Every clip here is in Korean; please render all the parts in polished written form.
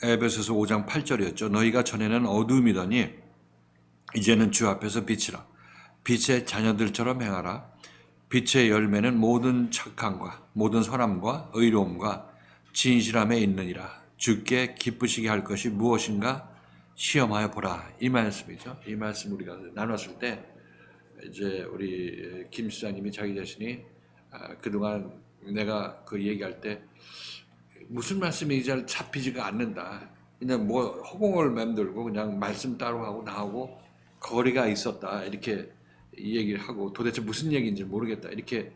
에베소서 5장 8절이었죠. 너희가 전에는 어두움이더니 이제는 주 앞에서 빛이라. 빛의 자녀들처럼 행하라. 빛의 열매는 모든 착함과 모든 선함과 의로움과 진실함에 있느니라. 주께 기쁘시게 할 것이 무엇인가 시험하여 보라. 이 말씀이죠. 이 말씀 우리가 나눴을 때 이제 우리 김 수사님이 자기 자신이 그동안 내가 그 얘기할 때 무슨 말씀이 잘 잡히지가 않는다. 그냥 뭐 허공을 맴돌고 그냥 말씀 따로 하고 나하고 거리가 있었다. 이렇게 이 얘기를 하고 도대체 무슨 얘기인지 모르겠다. 이렇게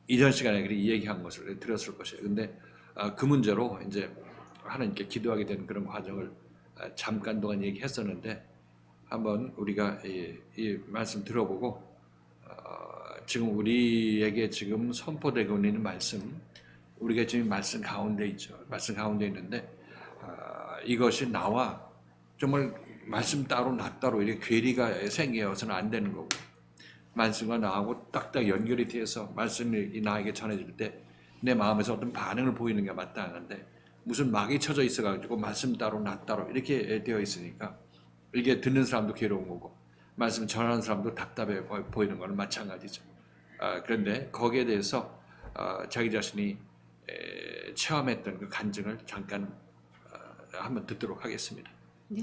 이전 시간에 이 얘기한 것을 들었을 것이에요. 근데 그 문제로 이제 하나님께 기도하게 된 그런 과정을 잠깐 동안 얘기했었는데 한번 우리가 이 말씀 들어보고 지금 우리에게 지금 선포되고 있는 말씀, 우리가 지금 말씀 가운데 있죠. 말씀 가운데 있는데 이것이 나와 정말 말씀 따로 나 따로 이렇게 괴리가 생겨서는 안 되는 거고, 말씀과 나하고 딱딱 연결이 돼서 말씀이 나에게 전해질 때 내 마음에서 어떤 반응을 보이는 게 마땅한데 무슨 막이 쳐져 있어가지고 말씀 따로 나 따로 이렇게 되어 있으니까 이게 듣는 사람도 괴로운 거고 말씀 전하는 사람도 답답해 보이는 거는 마찬가지죠. 그런데 거기에 대해서 자기 자신이 체험했던 그 간증을 잠깐 한번 듣도록 하겠습니다.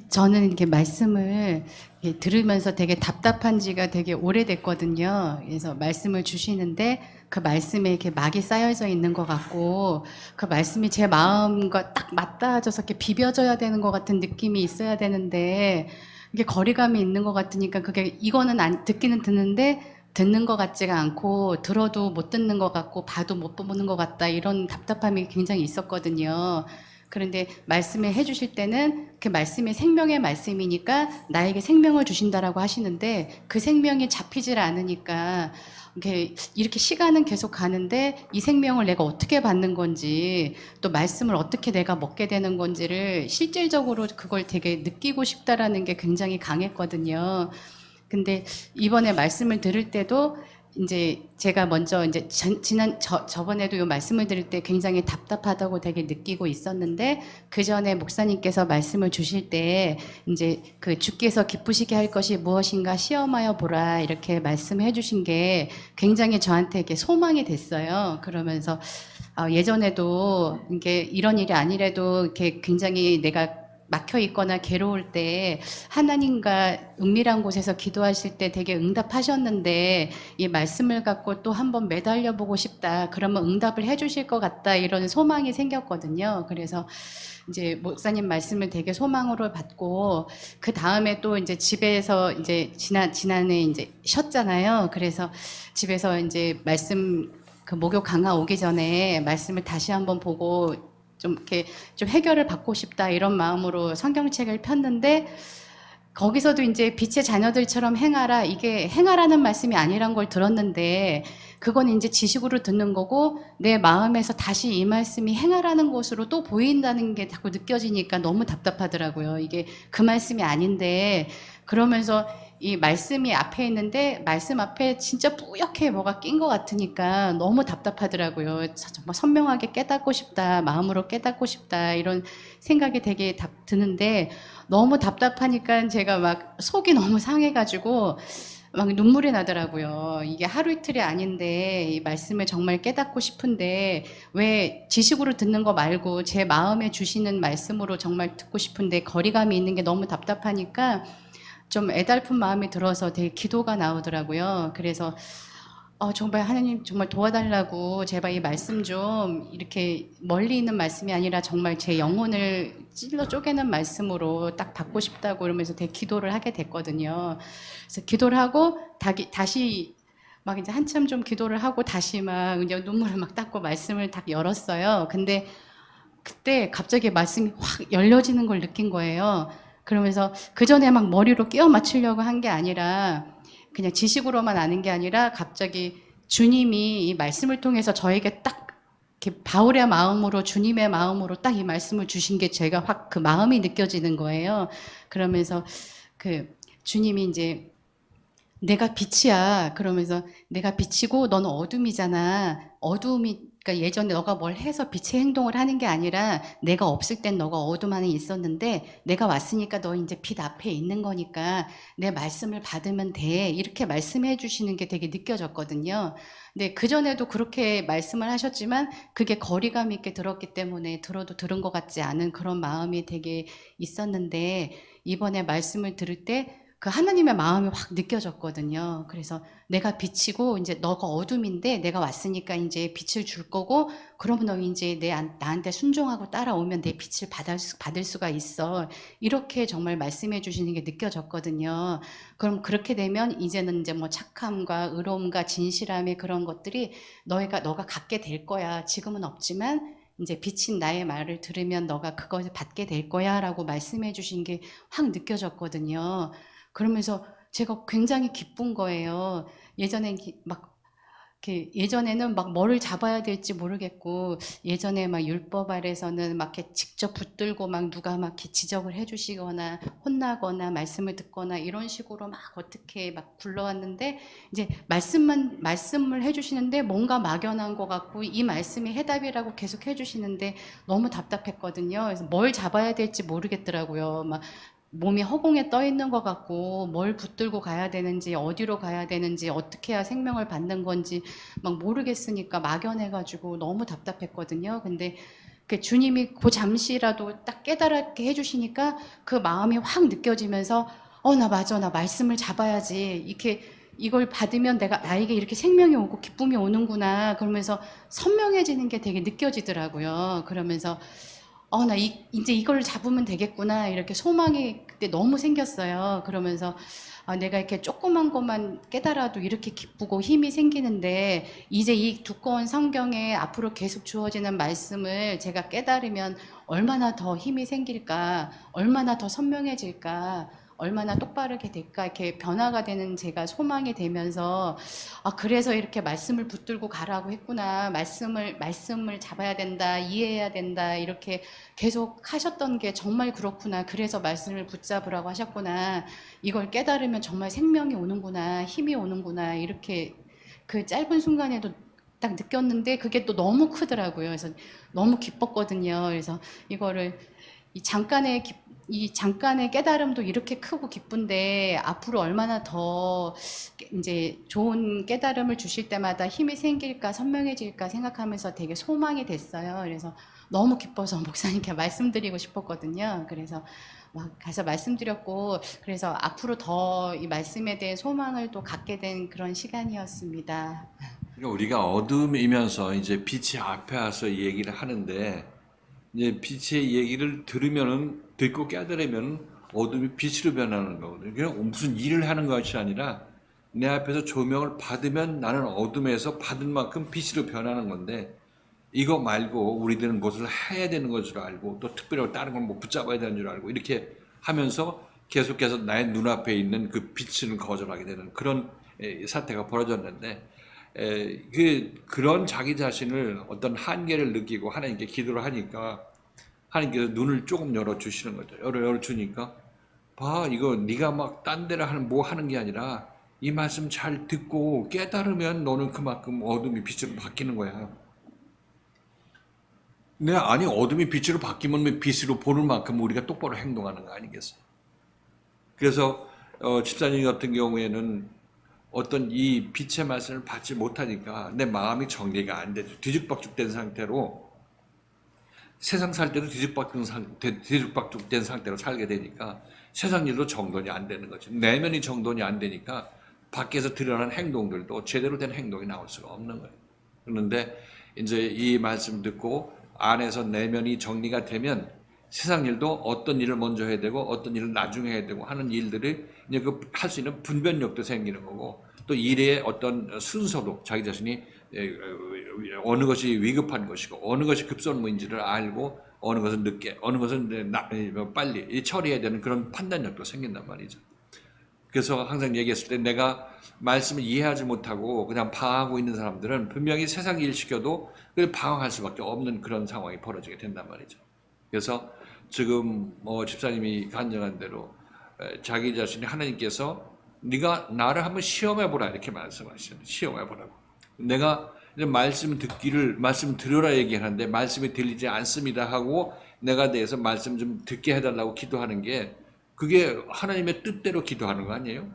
저는 이렇게 말씀을 이렇게 들으면서 되게 답답한 지가 되게 오래됐거든요. 그래서 말씀을 주시는데 그 말씀에 이렇게 막이 쌓여져 있는 것 같고 그 말씀이 제 마음과 딱 맞닿아져서 이렇게 비벼져야 되는 것 같은 느낌이 있어야 되는데 이게 거리감이 있는 것 같으니까 그게 이거는 듣기는 듣는데 듣는 것 같지가 않고 들어도 못 듣는 것 같고 봐도 못 보는 것 같다 이런 답답함이 굉장히 있었거든요. 그런데 말씀을 해주실 때는 그 말씀이 생명의 말씀이니까 나에게 생명을 주신다라고 하시는데 그 생명이 잡히질 않으니까 이렇게 시간은 계속 가는데 이 생명을 내가 어떻게 받는 건지 또 말씀을 어떻게 내가 먹게 되는 건지를 실질적으로 그걸 되게 느끼고 싶다라는 게 굉장히 강했거든요. 근데 이번에 말씀을 들을 때도 이제 제가 먼저 이제 저번에도 이 말씀을 들을 때 굉장히 답답하다고 되게 느끼고 있었는데 그 전에 목사님께서 말씀을 주실 때 이제 그 주께서 기쁘시게 할 것이 무엇인가 시험하여 보라 이렇게 말씀해 주신 게 굉장히 저한테 이렇게 소망이 됐어요. 그러면서 예전에도 이게 이런 일이 아니래도 이렇게 굉장히 내가 막혀 있거나 괴로울 때 하나님과 은밀한 곳에서 기도하실 때 되게 응답하셨는데 이 말씀을 갖고 또 한번 매달려 보고 싶다. 그러면 응답을 해 주실 것 같다. 이런 소망이 생겼거든요. 그래서 이제 목사님 말씀을 되게 소망으로 받고 그 다음에 또 이제 집에서 이제 지난해 이제 쉬었잖아요. 그래서 집에서 이제 말씀 그 목요 강화 오기 전에 말씀을 다시 한번 보고 좀 이렇게 좀 해결을 받고 싶다 이런 마음으로 성경책을 폈는데 거기서도 이제 빛의 자녀들처럼 행하라 이게 행하라는 말씀이 아니란 걸 들었는데 그건 이제 지식으로 듣는 거고 내 마음에서 다시 이 말씀이 행하라는 것으로 또 보인다는 게 자꾸 느껴지니까 너무 답답하더라고요. 이게 그 말씀이 아닌데 그러면서 이 말씀이 앞에 있는데 말씀 앞에 진짜 뿌옇게 뭐가 낀 것 같으니까 너무 답답하더라고요. 정말 선명하게 깨닫고 싶다, 마음으로 깨닫고 싶다 이런 생각이 되게 드는데 너무 답답하니까 제가 막 속이 너무 상해가지고 막 눈물이 나더라고요. 이게 하루 이틀이 아닌데 이 말씀을 정말 깨닫고 싶은데 왜 지식으로 듣는 거 말고 제 마음에 주시는 말씀으로 정말 듣고 싶은데 거리감이 있는 게 너무 답답하니까 좀 애달픈 마음이 들어서 되게 기도가 나오더라고요. 그래서 정말 하나님 정말 도와달라고 제발 이 말씀 좀 이렇게 멀리 있는 말씀이 아니라 정말 제 영혼을 찔러 쪼개는 말씀으로 딱 받고 싶다고 그러면서 되게 기도를 하게 됐거든요. 그래서 기도를 하고 다시 막 이제 한참 좀 기도를 하고 다시 막 이제 눈물을 막 닦고 말씀을 딱 열었어요. 근데 그때 갑자기 말씀이 확 열려지는 걸 느낀 거예요. 그러면서 그 전에 막 머리로 끼워 맞추려고 한 게 아니라 그냥 지식으로만 아는 게 아니라 갑자기 주님이 이 말씀을 통해서 저에게 딱 이렇게 바울의 마음으로 주님의 마음으로 딱 이 말씀을 주신 게 제가 확 그 마음이 느껴지는 거예요. 그러면서 그 주님이 이제 내가 빛이야. 그러면서 내가 빛이고 너는 어둠이잖아. 그러니까 예전에 너가 뭘 해서 빛의 행동을 하는 게 아니라 내가 없을 땐 너가 어둠 안에 있었는데 내가 왔으니까 너 이제 빛 앞에 있는 거니까 내 말씀을 받으면 돼. 이렇게 말씀해 주시는 게 되게 느껴졌거든요. 근데 그전에도 그렇게 말씀을 하셨지만 그게 거리감 있게 들었기 때문에 들어도 들은 것 같지 않은 그런 마음이 되게 있었는데 이번에 말씀을 들을 때 그 하나님의 마음이 확 느껴졌거든요. 그래서 내가 빛이고 이제 너가 어둠인데 내가 왔으니까 이제 빛을 줄 거고 그러면 너 이제 나한테 순종하고 따라오면 내 빛을 받을 수가 있어. 이렇게 정말 말씀해 주시는 게 느껴졌거든요. 그럼 그렇게 되면 이제는 이제 뭐 착함과 의로움과 진실함의 그런 것들이 너가 갖게 될 거야. 지금은 없지만 이제 빛인 나의 말을 들으면 너가 그것을 받게 될 거야라고 말씀해 주신 게 확 느껴졌거든요. 그러면서 제가 굉장히 기쁜 거예요. 예전엔 예전에는 막 뭐를 잡아야 될지 모르겠고, 예전에 막 율법 아래서는 막 이렇게 직접 붙들고 막 누가 막 이렇게 지적을 해주시거나 혼나거나 말씀을 듣거나 이런 식으로 막 어떻게 막 굴러왔는데, 이제 말씀을 해주시는데 뭔가 막연한 것 같고, 이 말씀이 해답이라고 계속 해주시는데 너무 답답했거든요. 그래서 뭘 잡아야 될지 모르겠더라고요. 막 몸이 허공에 떠 있는 것 같고 뭘 붙들고 가야 되는지 어디로 가야 되는지 어떻게 해야 생명을 받는 건지 막 모르겠으니까 막연해가지고 너무 답답했거든요. 근데 그 주님이 그 잠시라도 딱 깨달게 해주시니까 그 마음이 확 느껴지면서 나 맞아, 나 말씀을 잡아야지. 이렇게 이걸 받으면 나에게 이렇게 생명이 오고 기쁨이 오는구나. 그러면서 선명해지는 게 되게 느껴지더라고요. 그러면서 이제 이걸 잡으면 되겠구나. 이렇게 소망이 그때 너무 생겼어요. 그러면서 내가 이렇게 조그만 것만 깨달아도 이렇게 기쁘고 힘이 생기는데, 이제 이 두꺼운 성경에 앞으로 계속 주어지는 말씀을 제가 깨달으면 얼마나 더 힘이 생길까, 얼마나 더 선명해질까, 얼마나 똑바르게 될까, 이렇게 변화가 되는 제가 소망이 되면서, 그래서 이렇게 말씀을 붙들고 가라고 했구나. 말씀을 잡아야 된다, 이해해야 된다, 이렇게 계속 하셨던 게 정말 그렇구나. 그래서 말씀을 붙잡으라고 하셨구나. 이걸 깨달으면 정말 생명이 오는구나. 힘이 오는구나. 이렇게 그 짧은 순간에도 딱 느꼈는데 그게 또 너무 크더라고요. 그래서 너무 기뻤거든요. 그래서 이거를 이 잠깐의 깨달음도 이렇게 크고 기쁜데 앞으로 얼마나 더 이제 좋은 깨달음을 주실 때마다 힘이 생길까 선명해질까 생각하면서 되게 소망이 됐어요. 그래서 너무 기뻐서 목사님께 말씀드리고 싶었거든요. 그래서 막 가서 말씀드렸고, 그래서 앞으로 더 이 말씀에 대한 소망을 또 갖게 된 그런 시간이었습니다. 그러니까 우리가 어둠이면서 이제 빛이 앞에 와서 이 얘기를 하는데, 이제 빛의 얘기를 듣고 깨달으면 어둠이 빛으로 변하는 거거든요. 그냥 무슨 일을 하는 것이 아니라 내 앞에서 조명을 받으면 나는 어둠에서 받은 만큼 빛으로 변하는 건데, 이거 말고 우리들은 무엇을 해야 되는 것을 알고 또 특별히 다른 걸 뭐 붙잡아야 되는 줄 알고 이렇게 하면서 계속해서 나의 눈앞에 있는 그 빛을 거절하게 되는 그런 사태가 벌어졌는데, 그런 자기 자신을 어떤 한계를 느끼고 하나님께 기도를 하니까 하나님께서 눈을 조금 열어주시는 거죠. 열어주니까 봐, 이거 네가 막 딴 데를 하는 게 아니라 이 말씀 잘 듣고 깨달으면 너는 그만큼 어둠이 빛으로 바뀌는 거야. 네, 아니 어둠이 빛으로 바뀌면 빛으로 보는 만큼 우리가 똑바로 행동하는 거 아니겠어요? 그래서 집사님 같은 경우에는 어떤 이 빛의 말씀을 받지 못하니까 내 마음이 정리가 안 되죠. 뒤죽박죽된 상태로 세상 살 때도 뒤죽박죽된 상태로 살게 되니까 세상 일도 정돈이 안 되는 거죠. 내면이 정돈이 안 되니까 밖에서 드러나는 행동들도 제대로 된 행동이 나올 수가 없는 거예요. 그런데 이제 이 말씀 듣고 안에서 내면이 정리가 되면 세상 일도 어떤 일을 먼저 해야 되고 어떤 일을 나중에 해야 되고 하는 일들이 이제 그 할 수 있는 분별력도 생기는 거고, 또 일의 어떤 순서도 자기 자신이 어느 것이 위급한 것이고 어느 것이 급선무인지를 알고 어느 것은 늦게 어느 것은 빨리 처리해야 되는 그런 판단력도 생긴단 말이죠. 그래서 항상 얘기했을 때 내가 말씀을 이해하지 못하고 그냥 방황하고 있는 사람들은 분명히 세상 일 시켜도 방황할 수밖에 없는 그런 상황이 벌어지게 된단 말이죠. 그래서 지금 집사님이 간증한 대로 자기 자신이 하나님께서 네가 나를 한번 시험해 보라 이렇게 말씀하시는, 시험해 보라고. 내가 이제 말씀 들으라 얘기하는데 말씀이 들리지 않습니다 하고 내가 대해서 말씀 좀 듣게 해달라고 기도하는 게 그게 하나님의 뜻대로 기도하는 거 아니에요?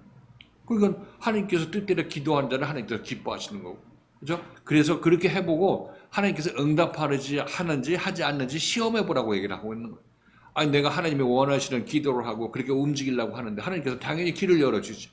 그건 하나님께서 뜻대로 기도하는 자는 하나님께서 기뻐하시는 거고. 그죠? 그래서 그렇게 해보고 하나님께서 응답하는지 하는지 하지 않는지 시험해보라고 얘기를 하고 있는 거예요. 아니, 내가 하나님이 원하시는 기도를 하고 그렇게 움직이려고 하는데 하나님께서 당연히 길을 열어주죠.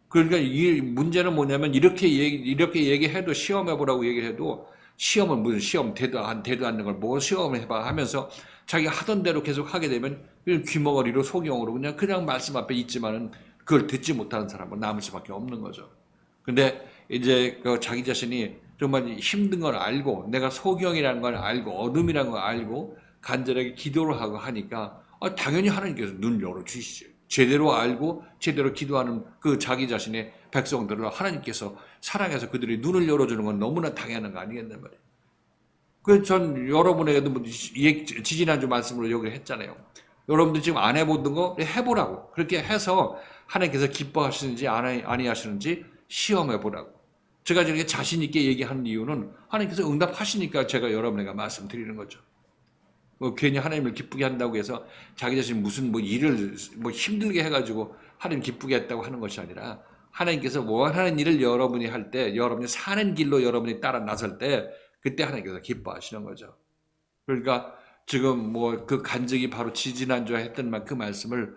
그러니까 이 문제는 뭐냐면 이렇게 얘기해도 시험해보라고 얘기해도 시험은 무슨 시험 되도 않는 걸 뭐 시험을 해봐 하면서 자기가 하던 대로 계속 하게 되면 귀머거리로 소경으로 그냥 말씀 앞에 있지만은 그걸 듣지 못하는 사람은 남을 수밖에 없는 거죠. 근데 이제 그 자기 자신이 정말 힘든 걸 알고 내가 소경이라는 걸 알고 어둠이라는 걸 알고 간절하게 기도를 하고 하니까 당연히 하나님께서 눈 열어주시죠. 제대로 알고 제대로 기도하는 그 자기 자신의 백성들을 하나님께서 사랑해서 그들이 눈을 열어주는 건 너무나 당연한 거 아니겠냐 말이에요. 그래서 전 여러분에게도 지지난주 말씀으로 여기를 했잖아요. 여러분들 지금 안 해보던 거 해보라고. 그렇게 해서 하나님께서 기뻐하시는지 아니하시는지 시험해보라고. 제가 이렇게 자신 있게 얘기하는 이유는 하나님께서 응답하시니까 제가 여러분에게 말씀드리는 거죠. 괜히 하나님을 기쁘게 한다고 해서 자기 자신 무슨 일을 힘들게 해가지고 하나님 기쁘게 했다고 하는 것이 아니라 하나님께서 원하는 일을 여러분이 할 때, 여러분이 사는 길로 여러분이 따라 나설 때 그때 하나님께서 기뻐하시는 거죠. 그러니까 지금 그 간증이 바로 지지난주에 했던 그 말씀을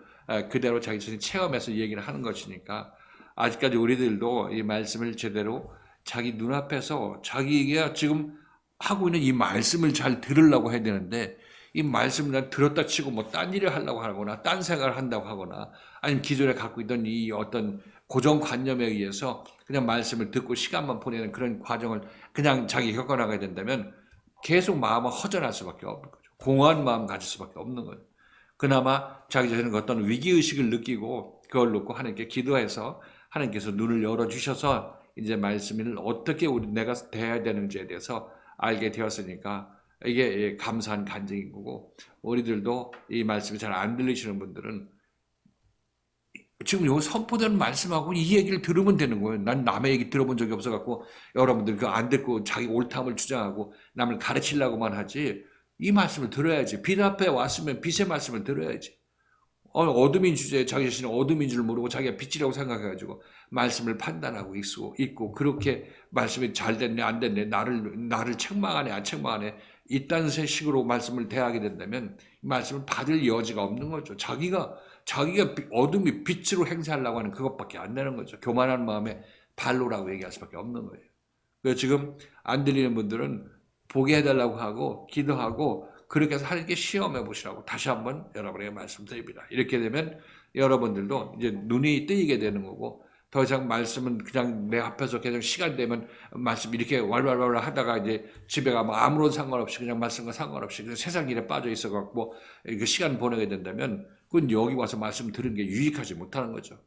그대로 자기 자신이 체험해서 얘기를 하는 것이니까 아직까지 우리들도 이 말씀을 제대로 자기 눈앞에서 자기가 지금 하고 있는 이 말씀을 잘 들으려고 해야 되는데 이 말씀을 들었다 치고 딴 일을 하려고 하거나 딴 생각을 한다고 하거나 아니면 기존에 갖고 있던 이 어떤 고정관념에 의해서 그냥 말씀을 듣고 시간만 보내는 그런 과정을 그냥 자기 겪어나가게 된다면 계속 마음은 허전할 수밖에 없는 거죠. 공허한 마음 가질 수밖에 없는 거예요. 그나마 자기 자신은 어떤 위기의식을 느끼고 그걸 놓고 하나님께 기도해서 하나님께서 눈을 열어주셔서 이제 말씀을 어떻게 내가 대해야 되는지에 대해서 알게 되었으니까 이게 감사한 간증인 거고 우리들도 이 말씀이 잘 안 들리시는 분들은 지금 여기 선포되는 말씀하고 이 얘기를 들으면 되는 거예요. 난 남의 얘기 들어본 적이 없어갖고 여러분들 그거 안 듣고 자기 옳다함을 주장하고 남을 가르치려고만 하지 이 말씀을 들어야지. 빛 앞에 왔으면 빛의 말씀을 들어야지. 어둠인 주제에 자기 자신은 어둠인 줄 모르고 자기가 빛이라고 생각해가지고 말씀을 판단하고 있고 그렇게 말씀이 잘 됐네 안 됐네 나를 책망하네 안 책망하네 이딴 식으로 말씀을 대하게 된다면 말씀을 받을 여지가 없는 거죠. 자기가 어둠이 빛으로 행세하려고 하는 그것밖에 안 되는 거죠. 교만한 마음에 발로라고 얘기할 수밖에 없는 거예요. 그래서 지금 안 들리는 분들은 보게 해달라고 하고 기도하고 그렇게 해서 하나님께 시험해 보시라고 다시 한번 여러분에게 말씀드립니다. 이렇게 되면 여러분들도 이제 눈이 뜨이게 되는 거고 더 이상 말씀은 그냥 내 앞에서 계속 시간 되면 말씀 이렇게 왈왈왈 하다가 이제 집에 가면 아무런 상관없이 그냥 말씀과 상관없이 그냥 세상 일에 빠져 있어 갖고 그 시간 보내게 된다면 그건 여기 와서 말씀 들은 게 유익하지 못하는 거죠.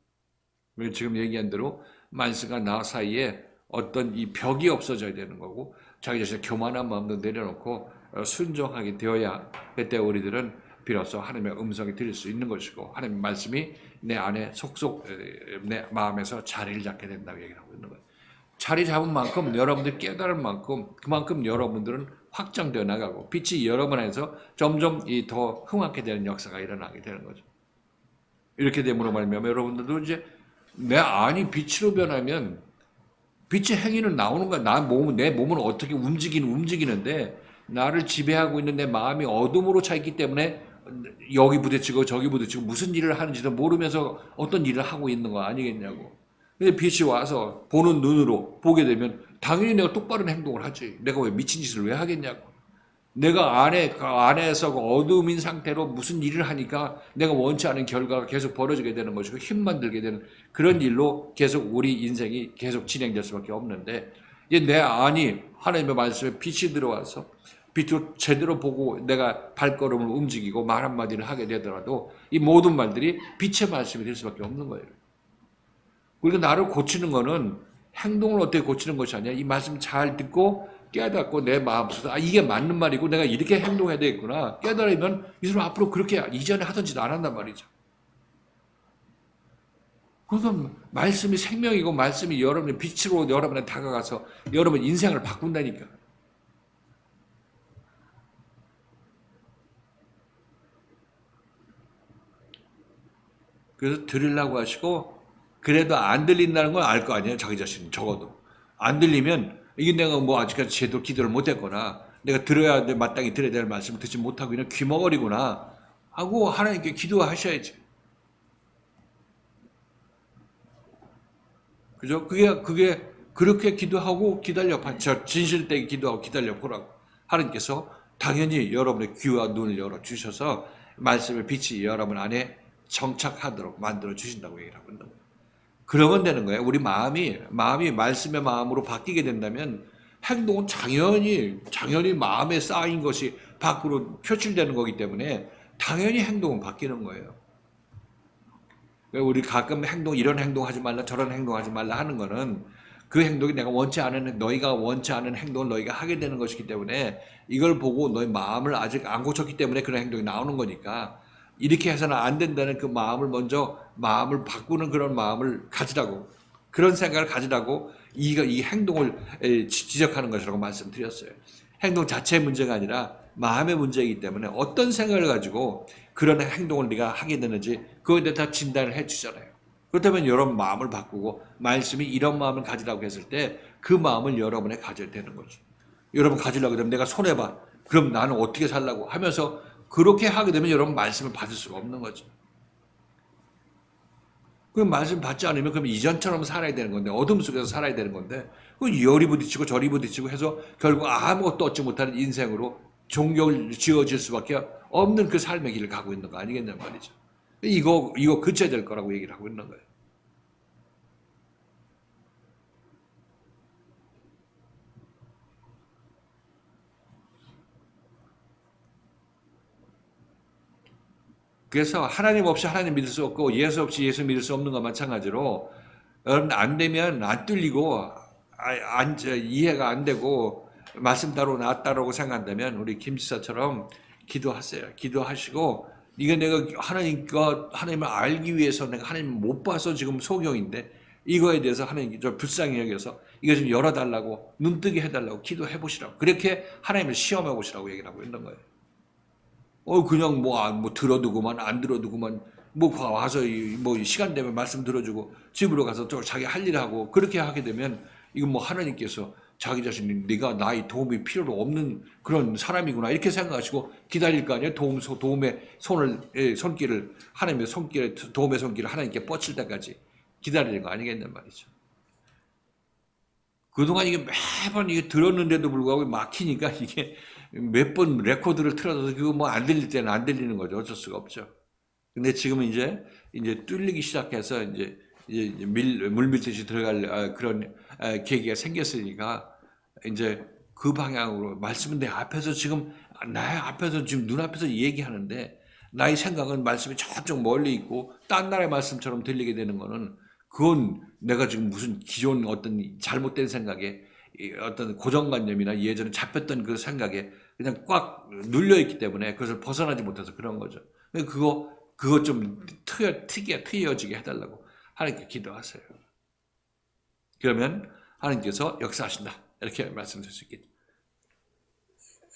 지금 얘기한 대로 말씀과 나 사이에 어떤 이 벽이 없어져야 되는 거고 자기 자신의 교만한 마음도 내려놓고 순종하게 되어야 그때 우리들은 비로소 하나님의 음성이 들릴 수 있는 것이고 하나님의 말씀이 내 안에 속속 내 마음에서 자리를 잡게 된다고 얘기를 하고 있는 거예요. 자리 잡은 만큼 여러분들 깨달은 만큼 그만큼 여러분들은 확장되어 나가고 빛이 여러분 안에서 점점 더 흥하게 되는 역사가 일어나게 되는 거죠. 이렇게 됨으로 말미암아 여러분들도 이제 내 안이 빛으로 변하면 빛의 행위는 나오는 거야. 내 몸은 어떻게 움직이는데 나를 지배하고 있는 내 마음이 어둠으로 차 있기 때문에 여기 부딪히고 저기 부딪히고 무슨 일을 하는지도 모르면서 어떤 일을 하고 있는 거 아니겠냐고. 근데 빛이 와서 보는 눈으로 보게 되면 당연히 내가 똑바른 행동을 하지. 내가 왜 미친 짓을 왜 하겠냐고. 내가 안에서 어둠인 상태로 무슨 일을 하니까 내가 원치 않은 결과가 계속 벌어지게 되는 것이고 힘만 들게 되는 그런 일로 계속 우리 인생이 계속 진행될 수밖에 없는데 이제 내 안이 하나님의 말씀에 빛이 들어와서 빛으로 제대로 보고 내가 발걸음을 움직이고 말 한마디를 하게 되더라도 이 모든 말들이 빛의 말씀이 될 수밖에 없는 거예요. 그러니까 나를 고치는 거는 행동을 어떻게 고치는 것이 아니라 이 말씀 잘 듣고 깨닫고 내 마음속에서 이게 맞는 말이고 내가 이렇게 행동해야 되겠구나 깨달으면 이 사람 앞으로 그렇게 이전에 하던 짓 안 한단 말이죠. 그러니까 말씀이 생명이고 말씀이 여러분의 빛으로 여러분에 다가가서 여러분 인생을 바꾼다니까. 그래서 들으려고 하시고 그래도 안 들린다는 걸 알 거 아니에요. 자기 자신은 적어도. 안 들리면 이게 내가 뭐 아직까지 제대로 기도를 못했거나 내가 들어야 돼 마땅히 들어야 될 말씀을 듣지 못하고 그냥 귀머거리구나 하고 하나님께 기도하셔야지. 그죠? 그게 그렇게 기도하고 기다려 봐. 진실되게 기도하고 기다려 보라고. 하나님께서 당연히 여러분의 귀와 눈을 열어 주셔서 말씀의 빛이 여러분 안에 정착하도록 만들어 주신다고 얘기를 하고 있는 거예요. 그러면 되는 거예요. 우리 마음이 말씀의 마음으로 바뀌게 된다면 행동은 당연히 마음에 쌓인 것이 밖으로 표출되는 거기 때문에 당연히 행동은 바뀌는 거예요. 우리 가끔 이런 행동하지 말라 저런 행동하지 말라 하는 거는 그 행동이 너희가 원치 않은 행동을 너희가 하게 되는 것이기 때문에 이걸 보고 너희 마음을 아직 안 고쳤기 때문에 그런 행동이 나오는 거니까 이렇게 해서는 안 된다는 그 마음을 바꾸는 그런 마음을 가지라고, 그런 생각을 가지라고 이 행동을 지적하는 것이라고 말씀드렸어요. 행동 자체의 문제가 아니라 마음의 문제이기 때문에 어떤 생각을 가지고 그런 행동을 네가 하게 되는지 그거에 대해 다 진단을 해 주잖아요. 그렇다면 여러분 마음을 바꾸고 말씀이 이런 마음을 가지라고 했을 때 그 마음을 여러분에 가져야 되는 거죠. 여러분 가지려고 하면 내가 손해봐. 그럼 나는 어떻게 살라고 하면서 그렇게 하게 되면 여러분 말씀을 받을 수가 없는 거죠. 그 말씀 받지 않으면 그럼 이전처럼 살아야 되는 건데 어둠 속에서 살아야 되는 건데 그 이리 부딪히고 저리 부딪히고 해서 결국 아무것도 얻지 못하는 인생으로 종교를 지어질 수밖에 없는 그 삶의 길을 가고 있는 거 아니겠냐 말이죠. 이거 그쳐야 될 거라고 얘기를 하고 있는 거예요. 그래서 하나님 없이 하나님 믿을 수 없고 예수 없이 예수 믿을 수 없는 것 마찬가지로 여러분 안 되면 안 뚫리고 이해가 안 되고 말씀 따로 나왔다라고 생각한다면 우리 김지사처럼 기도하세요. 기도하시고 이게 내가 하나님을 알기 위해서 내가 하나님을 못 봐서 지금 소경인데 이거에 대해서 하나님께 좀 불쌍히 여겨서 이거 좀 열어달라고 눈뜨게 해달라고 기도해 보시라고 그렇게 하나님을 시험해 보시라고 얘기를 하고 있는 거예요. 그냥 뭐 들어두고만 안 들어두고만 와서 시간 되면 말씀 들어주고 집으로 가서 또 자기 할 일 하고 그렇게 하게 되면 이건 하나님께서 자기 자신이 네가 나의 도움이 필요로 없는 그런 사람이구나 이렇게 생각하시고 기다릴 거 아니에요. 도움의 손길을 하나님의 손길에 도움의 손길을 하나님께 뻗칠 때까지 기다리는 거 아니겠냔 말이죠. 그동안 이게 매번 이게 들었는데도 불구하고 막히니까 이게 몇 번 레코드를 틀어도 그거 안 들릴 때는 안 들리는 거죠. 어쩔 수가 없죠. 근데 지금은 이제 뚫리기 시작해서 이제 물밀듯이 들어갈 그런 계기가 생겼으니까 이제 그 방향으로 말씀은 내 앞에서 지금 눈앞에서 얘기하는데 나의 생각은 말씀이 저쪽 멀리 있고 딴 나라의 말씀처럼 들리게 되는 거는 그건 내가 지금 무슨 기존 어떤 잘못된 생각에 어떤 고정관념이나 예전에 잡혔던 그 생각에 그냥 꽉 눌려있기 때문에 그것을 벗어나지 못해서 그런 거죠. 그거 좀 트여지게 해달라고 하나님께 기도하세요. 그러면 하나님께서 역사하신다. 이렇게 말씀드릴 수 있겠죠.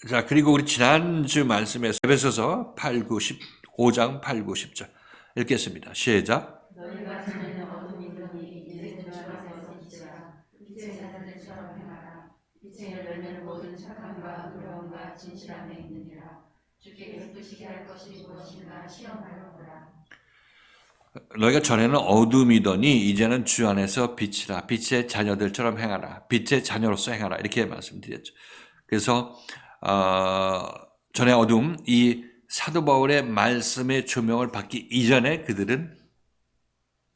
자, 그리고 우리 지난주 말씀에서 에베소서 5장 8, 9, 10절 읽겠습니다. 시작. 너희가 전에는 어둠이더니 이제는 주 안에서 빛이라. 빛의 자녀들처럼 행하라. 빛의 열매는 모든 착함과 의로움과 진실함에 있느니라. 주께 기쁘시게 할 것이 무엇인가 시험하여 보라. 너희가 전에는 어둠이더니 이제는 주 안에서 빛이라. 빛의 자녀들처럼 행하라. 빛의 자녀로서 행하라. 이렇게 말씀드렸죠. 그래서 전에 어둠, 이 사도 바울의 말씀의 조명을 받기 이전에 그들은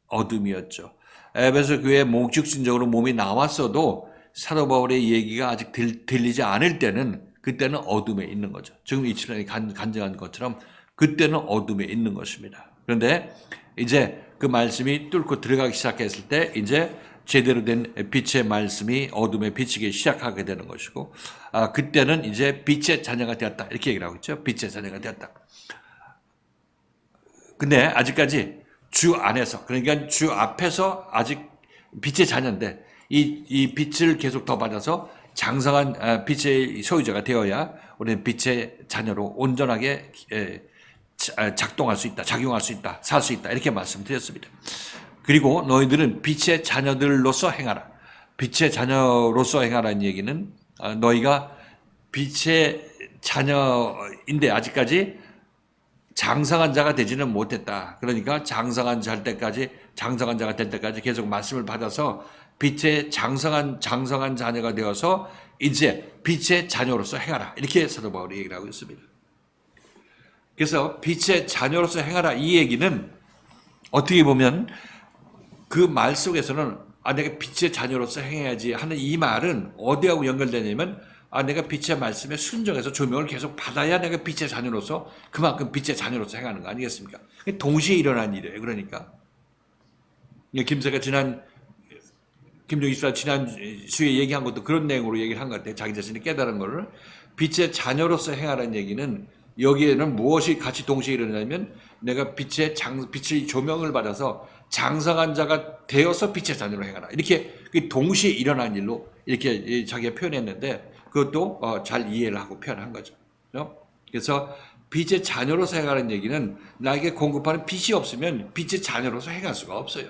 어둠이었죠. 에베소 교회 목적진적으로 몸이 나왔어도 사도 바울의 얘기가 아직 들리지 않을 때는 그때는 어둠에 있는 거죠. 지금 이 친구이 간증한 것처럼 그때는 어둠에 있는 것입니다. 그런데 이제 그 말씀이 뚫고 들어가기 시작했을 때 이제 제대로 된 빛의 말씀이 어둠에 비치기 시작하게 되는 것이고 그때는 이제 빛의 자녀가 되었다. 이렇게 얘기를 하고 있죠. 빛의 자녀가 되었다. 근데 아직까지 주 안에서, 그러니까 주 앞에서 아직 빛의 자녀인데 이 빛을 계속 더 받아서 장성한 빛의 소유자가 되어야 우리는 빛의 자녀로 온전하게 작동할 수 있다, 작용할 수 있다, 살 수 있다, 이렇게 말씀드렸습니다. 그리고 너희들은 빛의 자녀들로서 행하라. 빛의 자녀로서 행하라는 얘기는 너희가 빛의 자녀인데 아직까지 장성한 자가 되지는 못했다. 그러니까 장성한 자가 될 때까지 계속 말씀을 받아서 빛의 장성한 자녀가 되어서 이제 빛의 자녀로서 행하라. 이렇게 사도 바울이 얘기를 하고 있습니다. 그래서 빛의 자녀로서 행하라 이 얘기는 어떻게 보면 그 말 속에서는 내가 빛의 자녀로서 행해야지 하는 이 말은 어디하고 연결되냐면 내가 빛의 말씀에 순종해서 조명을 계속 받아야 내가 빛의 자녀로서 그만큼 빛의 자녀로서 행하는 거 아니겠습니까? 동시에 일어난 일이에요. 그러니까 김세가 김종희 씨가 지난주에 얘기한 것도 그런 내용으로 얘기를 한 것 같아요. 자기 자신이 깨달은 거를. 빛의 자녀로서 행하라는 얘기는 여기에는 무엇이 같이 동시에 일어나냐면 내가 빛의 조명을 받아서 장성한 자가 되어서 빛의 자녀로 행하라. 이렇게 동시에 일어난 일로 이렇게 자기가 표현했는데 그것도 잘 이해를 하고 표현한 거죠. 그래서 빛의 자녀로서 행하라는 얘기는 나에게 공급하는 빛이 없으면 빛의 자녀로서 행할 수가 없어요.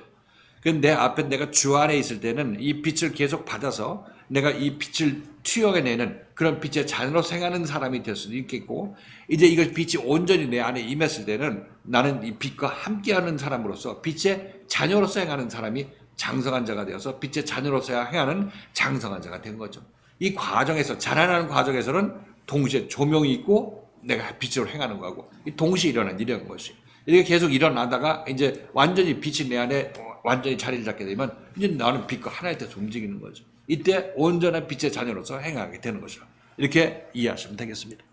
내 앞에 내가 주 안에 있을 때는 이 빛을 계속 받아서 내가 이 빛을 투영해내는 그런 빛의 자녀로서 행하는 사람이 될 수도 있겠고, 이제 이것 빛이 온전히 내 안에 임했을 때는 나는 이 빛과 함께하는 사람으로서 빛의 자녀로서 행하는 사람이 장성한 자가 되어서 빛의 자녀로서 행하는 장성한 자가 된 거죠. 이 과정에서 자라나는 과정에서는 동시에 조명이 있고 내가 빛으로 행하는 거하고 동시에 일어난 일이라는 것이 이렇게 계속 일어나다가 이제 완전히 빛이 내 안에 완전히 자리를 잡게 되면 이제 나는 빛과 하나의 뜻으로 움직이는 거죠. 이때 온전한 빛의 자녀로서 행하게 되는 것이라 이렇게 이해하시면 되겠습니다.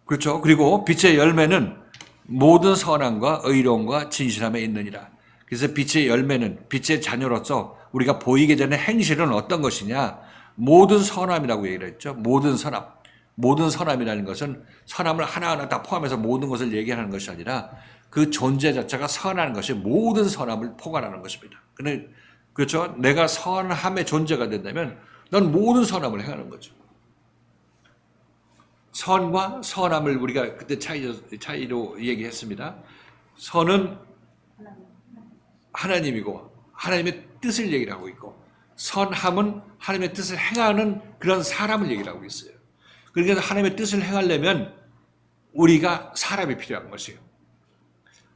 그렇죠. 그리고 빛의 열매는 모든 선함과 의로움과 진실함에 있느니라. 그래서 빛의 열매는 빛의 자녀로서 우리가 보이게 되는 행실은 어떤 것이냐? 모든 선함이라고 얘기를 했죠. 모든 선함. 모든 선함이라는 것은 선함을 하나하나 다 포함해서 모든 것을 얘기하는 것이 아니라 그 존재 자체가 선한 것이 모든 선함을 포괄하는 것입니다. 그렇죠? 내가 선함의 존재가 된다면 넌 모든 선함을 행하는 거죠. 선과 선함을 우리가 그때 차이로 얘기했습니다. 선은 하나님이고 하나님의 뜻을 얘기를 하고 있고, 선함은 하나님의 뜻을 행하는 그런 사람을 얘기를 하고 있어요. 그러니까 하나님의 뜻을 행하려면 우리가 사람이 필요한 것이에요.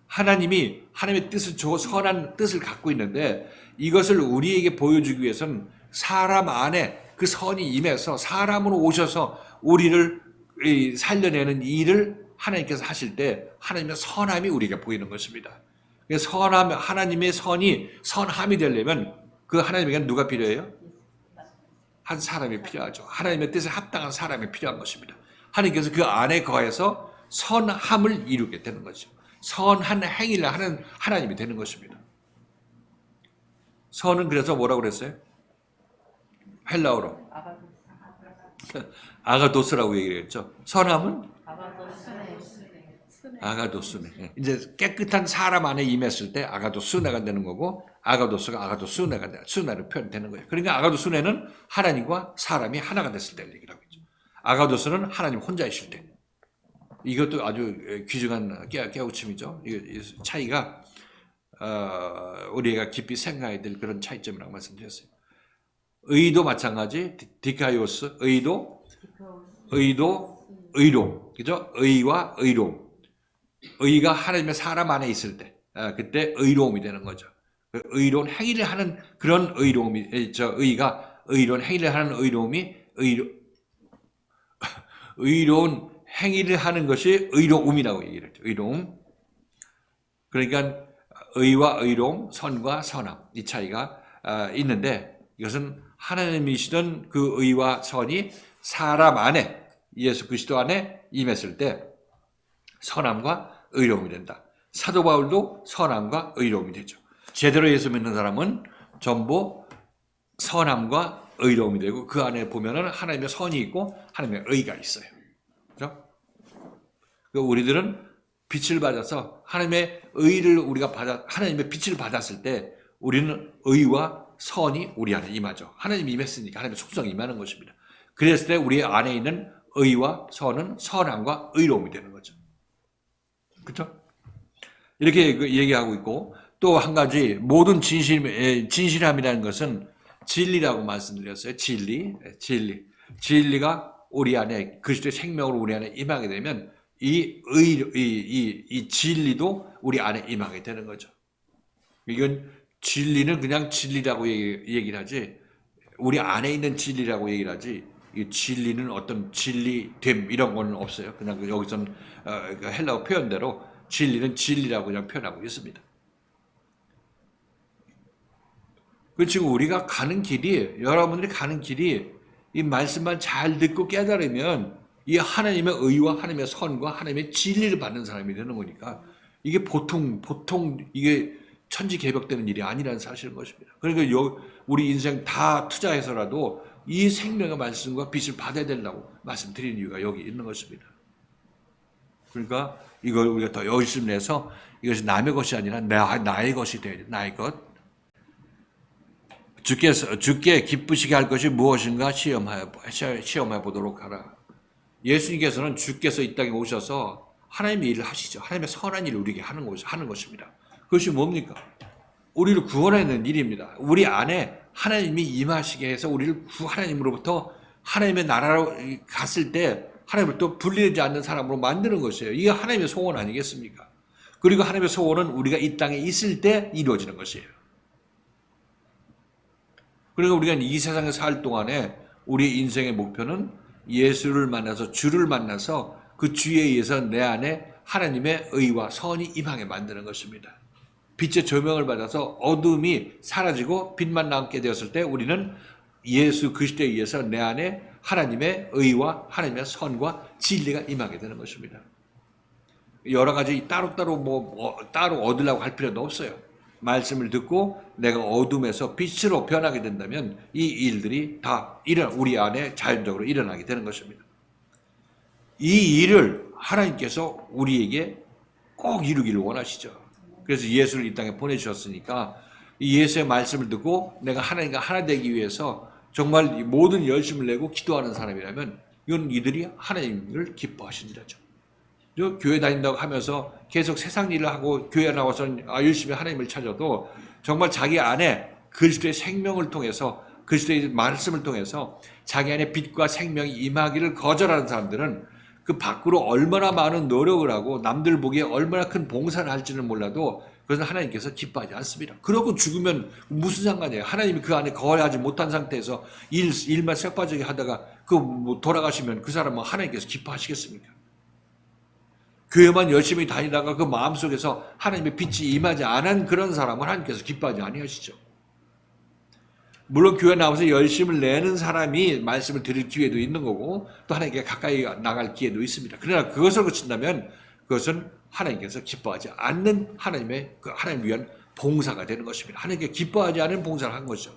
하나님이 하나님의 뜻을 선한 뜻을 갖고 있는데 이것을 우리에게 보여주기 위해서는 사람 안에 그 선이 임해서 사람으로 오셔서 우리를 살려내는 일을 하나님께서 하실 때 하나님의 선함이 우리에게 보이는 것입니다. 하나님의 선이 선함이 되려면 그 하나님에게는 누가 필요해요? 한 사람이 필요하죠. 하나님의 뜻에 합당한 사람이 필요한 것입니다. 하나님께서 그 안에 거해서 선함을 이루게 되는 거죠. 선한 행위를 하는 하나님이 되는 것입니다. 선은 그래서 뭐라고 그랬어요? 헬라어로 아가도스라고 얘기를 했죠. 선함은 아가도스네. 이제 깨끗한 사람 안에 임했을 때 아가도스네가 되는 거고, 아가도스가 아가도스네가 수네로 표현되는 거예요. 그러니까 아가도스네는 하나님과 사람이 하나가 됐을 때를 얘기를 하고 있죠. 아가도스는 하나님 혼자이실 때. 이것도 아주 귀중한 깨우침이죠. 이 차이가 우리가 깊이 생각해야 될 그런 차이점이라고 말씀드렸어요. 의도 마찬가지, 디카이오스, 의도, 의로움, 그죠? 의와 의로움. 의가 하나님의 사람 안에 있을 때, 그때 의로움이 되는 거죠. 의로운 행위를 하는 그런 의로움이, 의가 의로운 행위를 하는 의로움이 의로운 행위를 하는 것이 의로움이라고 얘기를 했죠. 의로움. 그러니까 의와 의로움, 선과 선함, 이 차이가 있는데 이것은 하나님이시던 그 의와 선이 사람 안에, 예수 그리스도 안에 임했을 때 선함과 의로움이 된다. 사도 바울도 선함과 의로움이 되죠. 제대로 예수 믿는 사람은 전부 선함과 의로움이 되고 그 안에 보면은 하나님의 선이 있고 하나님의 의가 있어요. 그렇죠? 우리들은 빛을 받아서 하나님의 의를 우리가 하나님의 빛을 받았을 때 우리는 의와 선이 우리 안에 임하죠. 하나님이 임했으니까 하나님의 속성이 임하는 것입니다. 그랬을 때 우리 안에 있는 의와 선은 선함과 의로움이 되는 거죠. 그렇죠? 이렇게 얘기하고 있고, 또 한 가지 모든 진실함이라는 것은 진리라고 말씀드렸어요. 진리가 우리 안에 그리스도의 생명으로 우리 안에 임하게 되면 이 진리도 우리 안에 임하게 되는 거죠. 이건 진리는 그냥 진리라고 얘기를 하지, 우리 안에 있는 진리라고 얘기를 하지, 이 진리는 어떤 진리됨 이런 건 없어요. 그냥 여기서는 헬라어 표현대로 진리는 진리라고 그냥 표현하고 있습니다. 그 지금 우리가 가는 길이, 여러분들이 가는 길이 이 말씀만 잘 듣고 깨달으면 이 하나님의 의와 하나님의 선과 하나님의 진리를 받는 사람이 되는 거니까 이게 보통 이게 천지개벽되는 일이 아니라는 사실인 것입니다. 그러니까 우리 인생 다 투자해서라도 이 생명의 말씀과 빛을 받아야 된다고 말씀드리는 이유가 여기 있는 것입니다. 그러니까 이걸 우리가 더 열심히 내서 이것이 남의 것이 아니라 나의 것이 돼야 돼. 나의 것. 주께 기쁘시게 할 것이 무엇인가 시험해 보도록 하라. 예수님께서는 주께서 이 땅에 오셔서 하나님의 일을 하시죠. 하나님의 선한 일을 우리에게 하는 것입니다. 그것이 뭡니까? 우리를 구원하는 일입니다. 우리 안에 하나님이 임하시게 해서 우리를 하나님으로부터 하나님의 나라로 갔을 때 하나님으로부터 분리되지 않는 사람으로 만드는 것이에요. 이게 하나님의 소원 아니겠습니까? 그리고 하나님의 소원은 우리가 이 땅에 있을 때 이루어지는 것이에요. 그러니까 우리가 이 세상에 살 동안에 우리 인생의 목표는 예수를 만나서 주를 만나서 그 주에 의해서 내 안에 하나님의 의와 선이 임하게 만드는 것입니다. 빛의 조명을 받아서 어둠이 사라지고 빛만 남게 되었을 때 우리는 예수 그리스도에 의해서 내 안에 하나님의 의와 하나님의 선과 진리가 임하게 되는 것입니다. 여러 가지 따로 따로 얻으려고 할 필요도 없어요. 말씀을 듣고 내가 어둠에서 빛으로 변하게 된다면 이 일들이 다 우리 안에 자연적으로 일어나게 되는 것입니다. 이 일을 하나님께서 우리에게 꼭 이루기를 원하시죠. 그래서 예수를 이 땅에 보내주셨으니까 이 예수의 말씀을 듣고 내가 하나님과 하나 되기 위해서 정말 모든 열심을 내고 기도하는 사람이라면 이건 이들이 하나님을 기뻐하신다죠. 교회 다닌다고 하면서 계속 세상 일을 하고 교회 나와서 열심히 하나님을 찾아도 정말 자기 안에 그리스도의 생명을 통해서 그리스도의 말씀을 통해서 자기 안에 빛과 생명이 임하기를 거절하는 사람들은 그 밖으로 얼마나 많은 노력을 하고 남들 보기에 얼마나 큰 봉사를 할지는 몰라도 그것은 하나님께서 기뻐하지 않습니다. 그러고 죽으면 무슨 상관이에요. 하나님이 그 안에 거하지 못한 상태에서 일만 쇠빠지게 하다가 돌아가시면 그 사람은 하나님께서 기뻐하시겠습니까? 교회만 열심히 다니다가 그 마음속에서 하나님의 빛이 임하지 않은 그런 사람은 하나님께서 기뻐하지 아니하시죠. 물론 교회 나와서 열심을 내는 사람이 말씀을 들을 기회도 있는 거고 또 하나님께 가까이 나갈 기회도 있습니다. 그러나 그것을 거친다면 그것은 하나님께서 기뻐하지 않는 하나님 위한 봉사가 되는 것입니다. 하나님께 기뻐하지 않은 봉사를 한 거죠.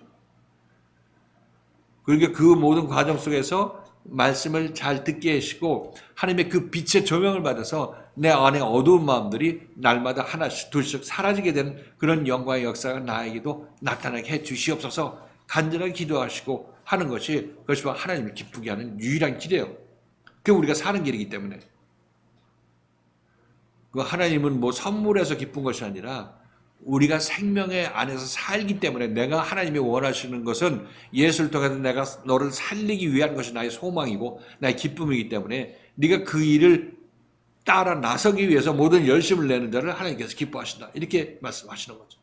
그러니까 그 모든 과정 속에서 말씀을 잘 듣게 하시고 하나님의 그 빛의 조명을 받아서 내 안에 어두운 마음들이 날마다 하나씩 둘씩 사라지게 되는 그런 영광의 역사가 나에게도 나타나게 해 주시옵소서 간절하게 기도하시고 하는 것이 그것이 하나님을 기쁘게 하는 유일한 길이에요. 그게 우리가 사는 길이기 때문에 그 하나님은 선물해서 기쁜 것이 아니라 우리가 생명의 안에서 살기 때문에 내가 하나님이 원하시는 것은 예수를 통해서 내가 너를 살리기 위한 것이 나의 소망이고 나의 기쁨이기 때문에 네가 그 일을 따라 나서기 위해서 모든 열심을 내는 자를 하나님께서 기뻐하신다. 이렇게 말씀하시는 거죠.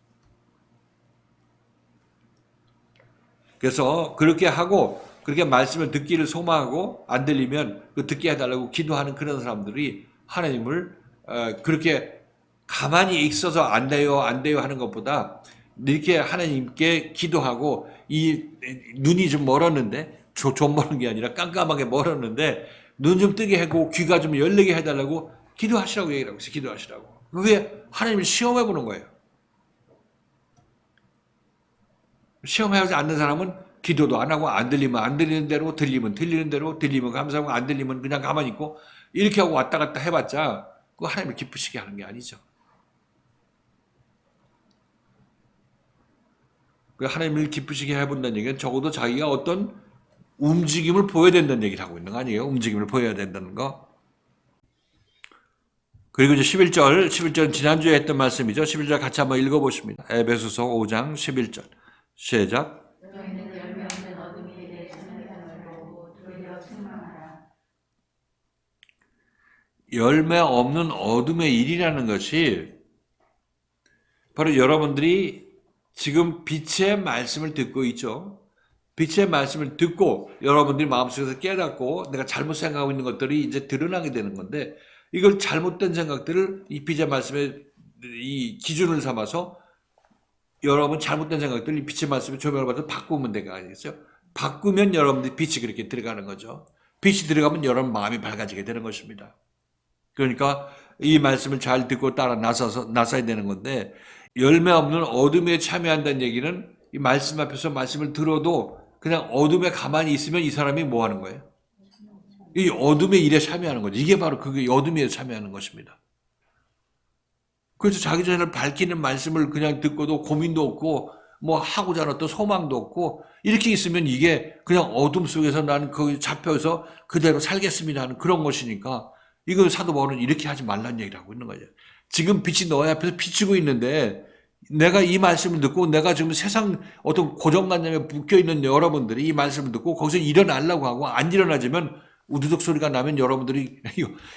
그래서 그렇게 하고 그렇게 말씀을 듣기를 소망하고 안 들리면 그 듣게 해달라고 기도하는 그런 사람들이 하나님을 그렇게 가만히 있어서 안 돼요 하는 것보다 이렇게 하나님께 기도하고 이 눈이 좀 멀었는데 좀 멀은 게 아니라 깜깜하게 멀었는데 눈 좀 뜨게 하고 귀가 좀 열리게 해달라고 기도하시라고 얘기를 하고 있어요. 기도하시라고. 그게 하나님을 시험해 보는 거예요. 시험하지 않는 사람은 기도도 안 하고 안 들리면 안 들리는 대로 들리면 들리는 대로 들리면 감사하고 안 들리면 그냥 가만히 있고 이렇게 하고 왔다 갔다 해봤자 그거 하나님을 기쁘시게 하는 게 아니죠. 그 하나님을 기쁘시게 해본다는 얘기는 적어도 자기가 어떤 움직임을 보여야 된다는 얘기를 하고 있는 거 아니에요? 움직임을 보여야 된다는 거. 그리고 이제 11절은 지난주에 했던 말씀이죠. 11절 같이 한번 읽어보십니다. 에베소서 5장 11절. 시작. 너희는 열매 없는 어둠이 내 참여함을 보고 도리어 책망하라. 열매 없는 어둠의 일이라는 것이 바로 여러분들이 지금 빛의 말씀을 듣고 있죠. 빛의 말씀을 듣고 여러분들이 마음속에서 깨닫고 내가 잘못 생각하고 있는 것들이 이제 드러나게 되는 건데, 이걸 잘못된 생각들을 이 빛의 말씀의 이 기준을 삼아서 여러분 잘못된 생각들을 이 빛의 말씀에 조명을 받아서 바꾸면 되는 거 아니겠어요? 바꾸면 여러분들이 빛이 그렇게 들어가는 거죠. 빛이 들어가면 여러분 마음이 밝아지게 되는 것입니다. 그러니까 이 말씀을 잘 듣고 따라 나서야 되는 건데, 열매 없는 어둠에 참여한다는 얘기는 이 말씀 앞에서 말씀을 들어도 그냥 어둠에 가만히 있으면 이 사람이 뭐 하는 거예요? 이 어둠의 일에 참여하는 거죠. 이게 바로 그게 어둠의 일에 참여하는 것입니다. 그래서 자기 자신을 밝히는 말씀을 그냥 듣고도 고민도 없고 뭐 하고자 하는 어떤 소망도 없고 이렇게 있으면 이게 그냥 어둠 속에서 나는 거기 잡혀서 그대로 살겠습니다 하는 그런 것이니까, 이거 사도 바울은 이렇게 하지 말라는 얘기를 하고 있는 거죠. 지금 빛이 너희 앞에서 비치고 있는데 내가 이 말씀을 듣고 내가 지금 세상 어떤 고정관념에 묶여있는 여러분들이 이 말씀을 듣고 거기서 일어나려고 하고 안 일어나지면 우두둑 소리가 나면 여러분들이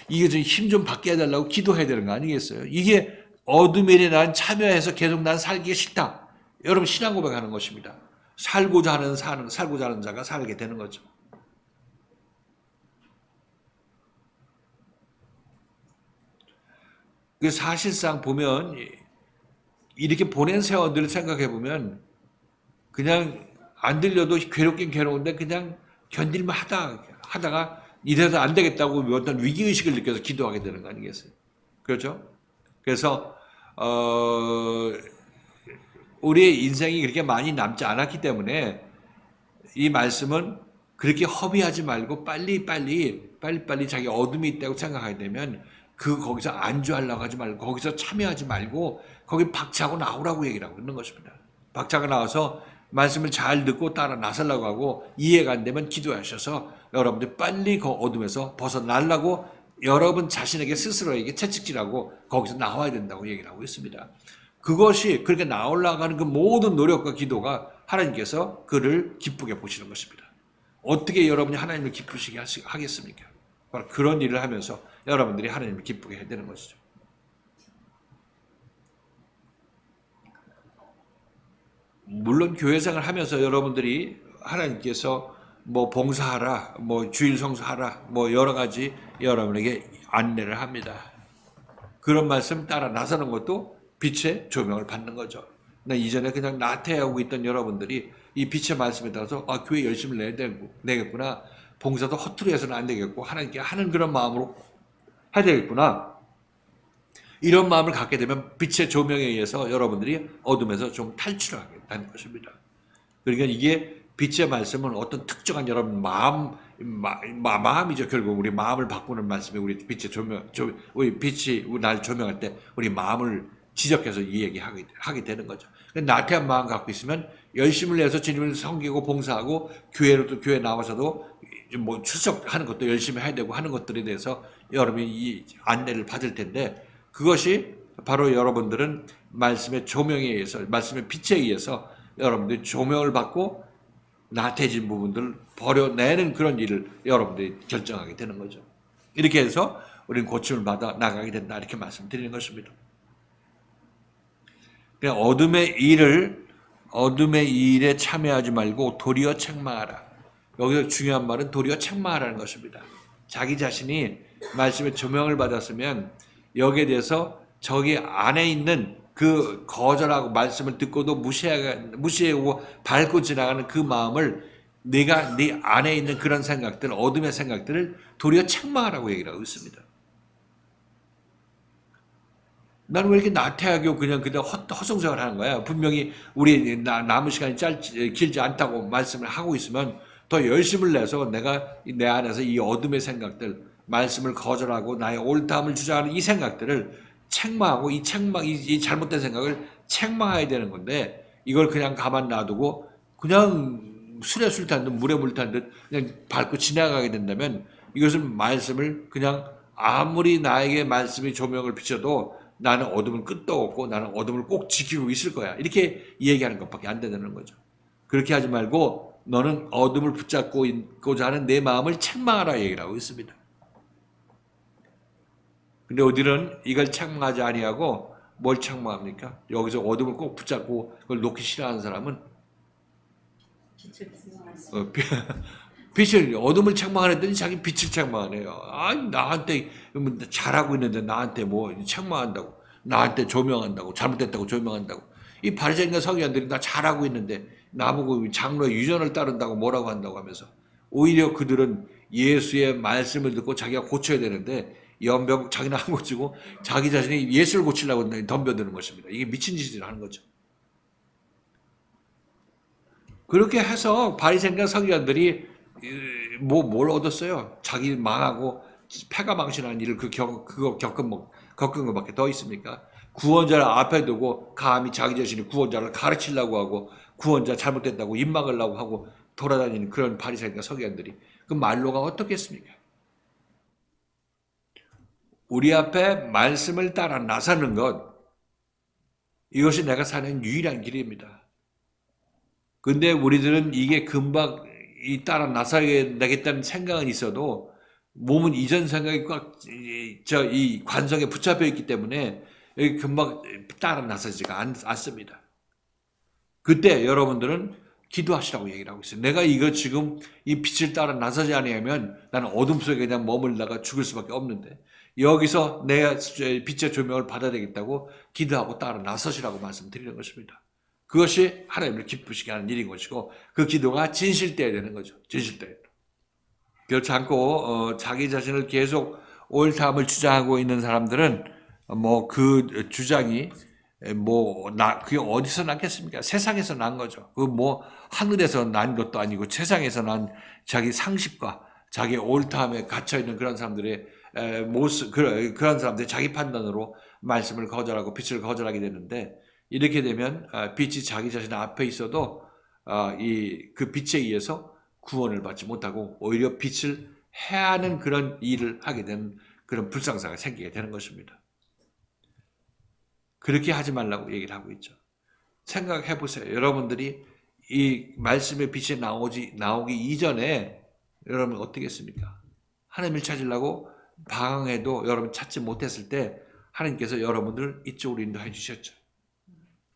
이게 좀 힘 좀 받게 해달라고 기도해야 되는 거 아니겠어요? 이게 어둠의 일에 난 참여해서 계속 난 살기가 싫다. 여러분 신앙 고백하는 것입니다. 살고자 하는 자가 살게 되는 거죠. 그 사실상 보면 이렇게 보낸 세월들을 생각해 보면 그냥 안 들려도 괴롭긴 괴로운데 그냥 견딜만 하다가 이래서 안 되겠다고 어떤 위기의식을 느껴서 기도하게 되는 거 아니겠어요? 그렇죠? 그래서 우리의 인생이 그렇게 많이 남지 않았기 때문에 이 말씀은 그렇게 허비하지 말고 빨리빨리 자기 어둠이 있다고 생각하게 되면 거기서 안주하려고 하지 말고 거기서 참여하지 말고 거기 박차고 나오라고 얘기를 하고 있는 것입니다. 박차고 나와서 말씀을 잘 듣고 따라 나서려고 하고 이해가 안 되면 기도하셔서 여러분들 빨리 그 어둠에서 벗어나려고 여러분 자신에게 스스로에게 채찍질하고 거기서 나와야 된다고 얘기를 하고 있습니다. 그것이 그렇게 나오려고 하는 그 모든 노력과 기도가 하나님께서 그를 기쁘게 보시는 것입니다. 어떻게 여러분이 하나님을 기쁘시게 하겠습니까? 바로 그런 일을 하면서 여러분들이 하나님을 기쁘게 해야 되는 것이죠. 물론 교회생활을 하면서 여러분들이 하나님께서 뭐 봉사하라, 뭐 주일 성수하라, 뭐 여러 가지 여러분에게 안내를 합니다. 그런 말씀 따라 나서는 것도 빛의 조명을 받는 거죠. 이전에 그냥 나태하고 있던 여러분들이 이 빛의 말씀에 따라서 교회 열심히 내겠구나. 봉사도 허투루 해서는 안 되겠고 하나님께 하는 그런 마음으로 해야 되겠구나. 이런 마음을 갖게 되면 빛의 조명에 의해서 여러분들이 어둠에서 좀 탈출하게 되는 것입니다. 그러니까 이게 빛의 말씀은 어떤 특정한 여러분 마음이죠. 결국 우리 마음을 바꾸는 말씀이 우리 빛의 우리 빛이 날 조명할 때 우리 마음을 지적해서 이 얘기하게 되는 거죠. 나태한 마음 갖고 있으면 열심을 내서 주님을 섬기고 봉사하고 교회 나와서도 뭐 출석하는 것도 열심히 해야 되고 하는 것들에 대해서 여러분이 이 안내를 받을 텐데, 그것이 바로 여러분들은 말씀의 조명에 의해서, 말씀의 빛에 의해서 여러분들이 조명을 받고 나태해진 부분들을 버려내는 그런 일을 여러분들이 결정하게 되는 거죠. 이렇게 해서 우리는 고침을 받아 나가게 된다, 이렇게 말씀드리는 것입니다. 그냥 어둠의 일에 참여하지 말고 도리어 책망하라. 여기서 중요한 말은 도리어 책망하라는 것입니다. 자기 자신이 말씀의 조명을 받았으면 여기에 대해서 저기 안에 있는 그 거절하고 말씀을 듣고도 무시하고 밟고 지나가는 그 마음을 내가 네 안에 있는 그런 생각들, 어둠의 생각들을 도리어 책망하라고 얘기를 하고 있습니다. 나는 왜 이렇게 나태하게 그냥 헛성생활 하는 거야? 분명히 우리 남은 시간이 길지 않다고 말씀을 하고 있으면 더 열심을 내서 내가 내 안에서 이 어둠의 생각들, 말씀을 거절하고 나의 옳다함을 주장하는 이 생각들을 책망하고 이 잘못된 생각을 책망해야 되는 건데 이걸 그냥 가만 놔두고 그냥 술에 술 탄 듯 물에 물 탄 듯 그냥 밟고 지나가게 된다면 이것은 말씀을 그냥 아무리 나에게 말씀이 조명을 비춰도 나는 어둠은 끝도 없고 나는 어둠을 꼭 지키고 있을 거야. 이렇게 얘기하는 것밖에 안 되는 거죠. 그렇게 하지 말고 너는 어둠을 붙잡고 있고자 하는 내 마음을 책망하라 얘기를 하고 있습니다. 근데 어디는 이걸 책망하지 아니하고 뭘 책망합니까? 여기서 어둠을 꼭 붙잡고 그걸 놓기 싫어하는 사람은 빛을 어둠을 책망하랬더니 자기 빛을 책망하네요. 아, 나한테 잘하고 있는데 나한테 뭐 책망한다고, 나한테 조명한다고, 잘못됐다고 조명한다고. 이 바리새인과 서기관들이 나 잘하고 있는데 나보고 장로의 유전을 따른다고 뭐라고 한다고 하면서 오히려 그들은 예수의 말씀을 듣고 자기가 고쳐야 되는데 연병 자기는 안 고치고 자기 자신이 예수를 고치려고 덤벼드는 것입니다. 이게 미친 짓을 하는 거죠. 그렇게 해서 바리새인과 서기관들이 뭘 얻었어요? 자기 망하고 패가 망신하는 일을 그거 겪은 것밖에 더 있습니까? 구원자를 앞에 두고 감히 자기 자신이 구원자를 가르치려고 하고 구원자 잘못됐다고 입 막으려고 하고 돌아다니는 그런 바리새인과 서기관들이 그 말로가 어떻겠습니까? 우리 앞에 말씀을 따라 나서는 것, 이것이 내가 사는 유일한 길입니다. 근데 우리들은 이게 금방 따라 나서야 되겠다는 생각은 있어도 몸은 이전 생각이 이 관성에 붙잡혀 있기 때문에 금방 따라 나서지가 않습니다. 그때 여러분들은 기도하시라고 얘기를 하고 있어요. 내가 이거 지금 이 빛을 따라 나서지 않으면 나는 어둠 속에 그냥 머물다가 죽을 수밖에 없는데 여기서 내가 빛의 조명을 받아야 되겠다고 기도하고 따라 나서시라고 말씀드리는 것입니다. 그것이 하나님을 기쁘시게 하는 일인 것이고 그 기도가 진실되어야 되는 거죠. 진실되어야 돼요. 그렇지 않고 자기 자신을 계속 옳다함을 주장하고 있는 사람들은 뭐 그 주장이 그게 어디서 났겠습니까? 세상에서 난 거죠. 그 뭐 하늘에서 난 것도 아니고 세상에서 난 자기 상식과 자기 옳다함에 갇혀 있는 그런 사람들의 모습, 그런 사람들의 자기 판단으로 말씀을 거절하고 빛을 거절하게 되는데 이렇게 되면 빛이 자기 자신 앞에 있어도 그 빛에 의해서 구원을 받지 못하고 오히려 빛을 해하는 그런 일을 하게 되는 그런 불상사가 생기게 되는 것입니다. 그렇게 하지 말라고 얘기를 하고 있죠. 생각해 보세요. 여러분들이 이 말씀의 빛이 나오기 이전에 여러분 어떻겠습니까? 하나님을 찾으려고 방황해도 여러분 찾지 못했을 때 하나님께서 여러분들을 이쪽으로 인도해 주셨죠.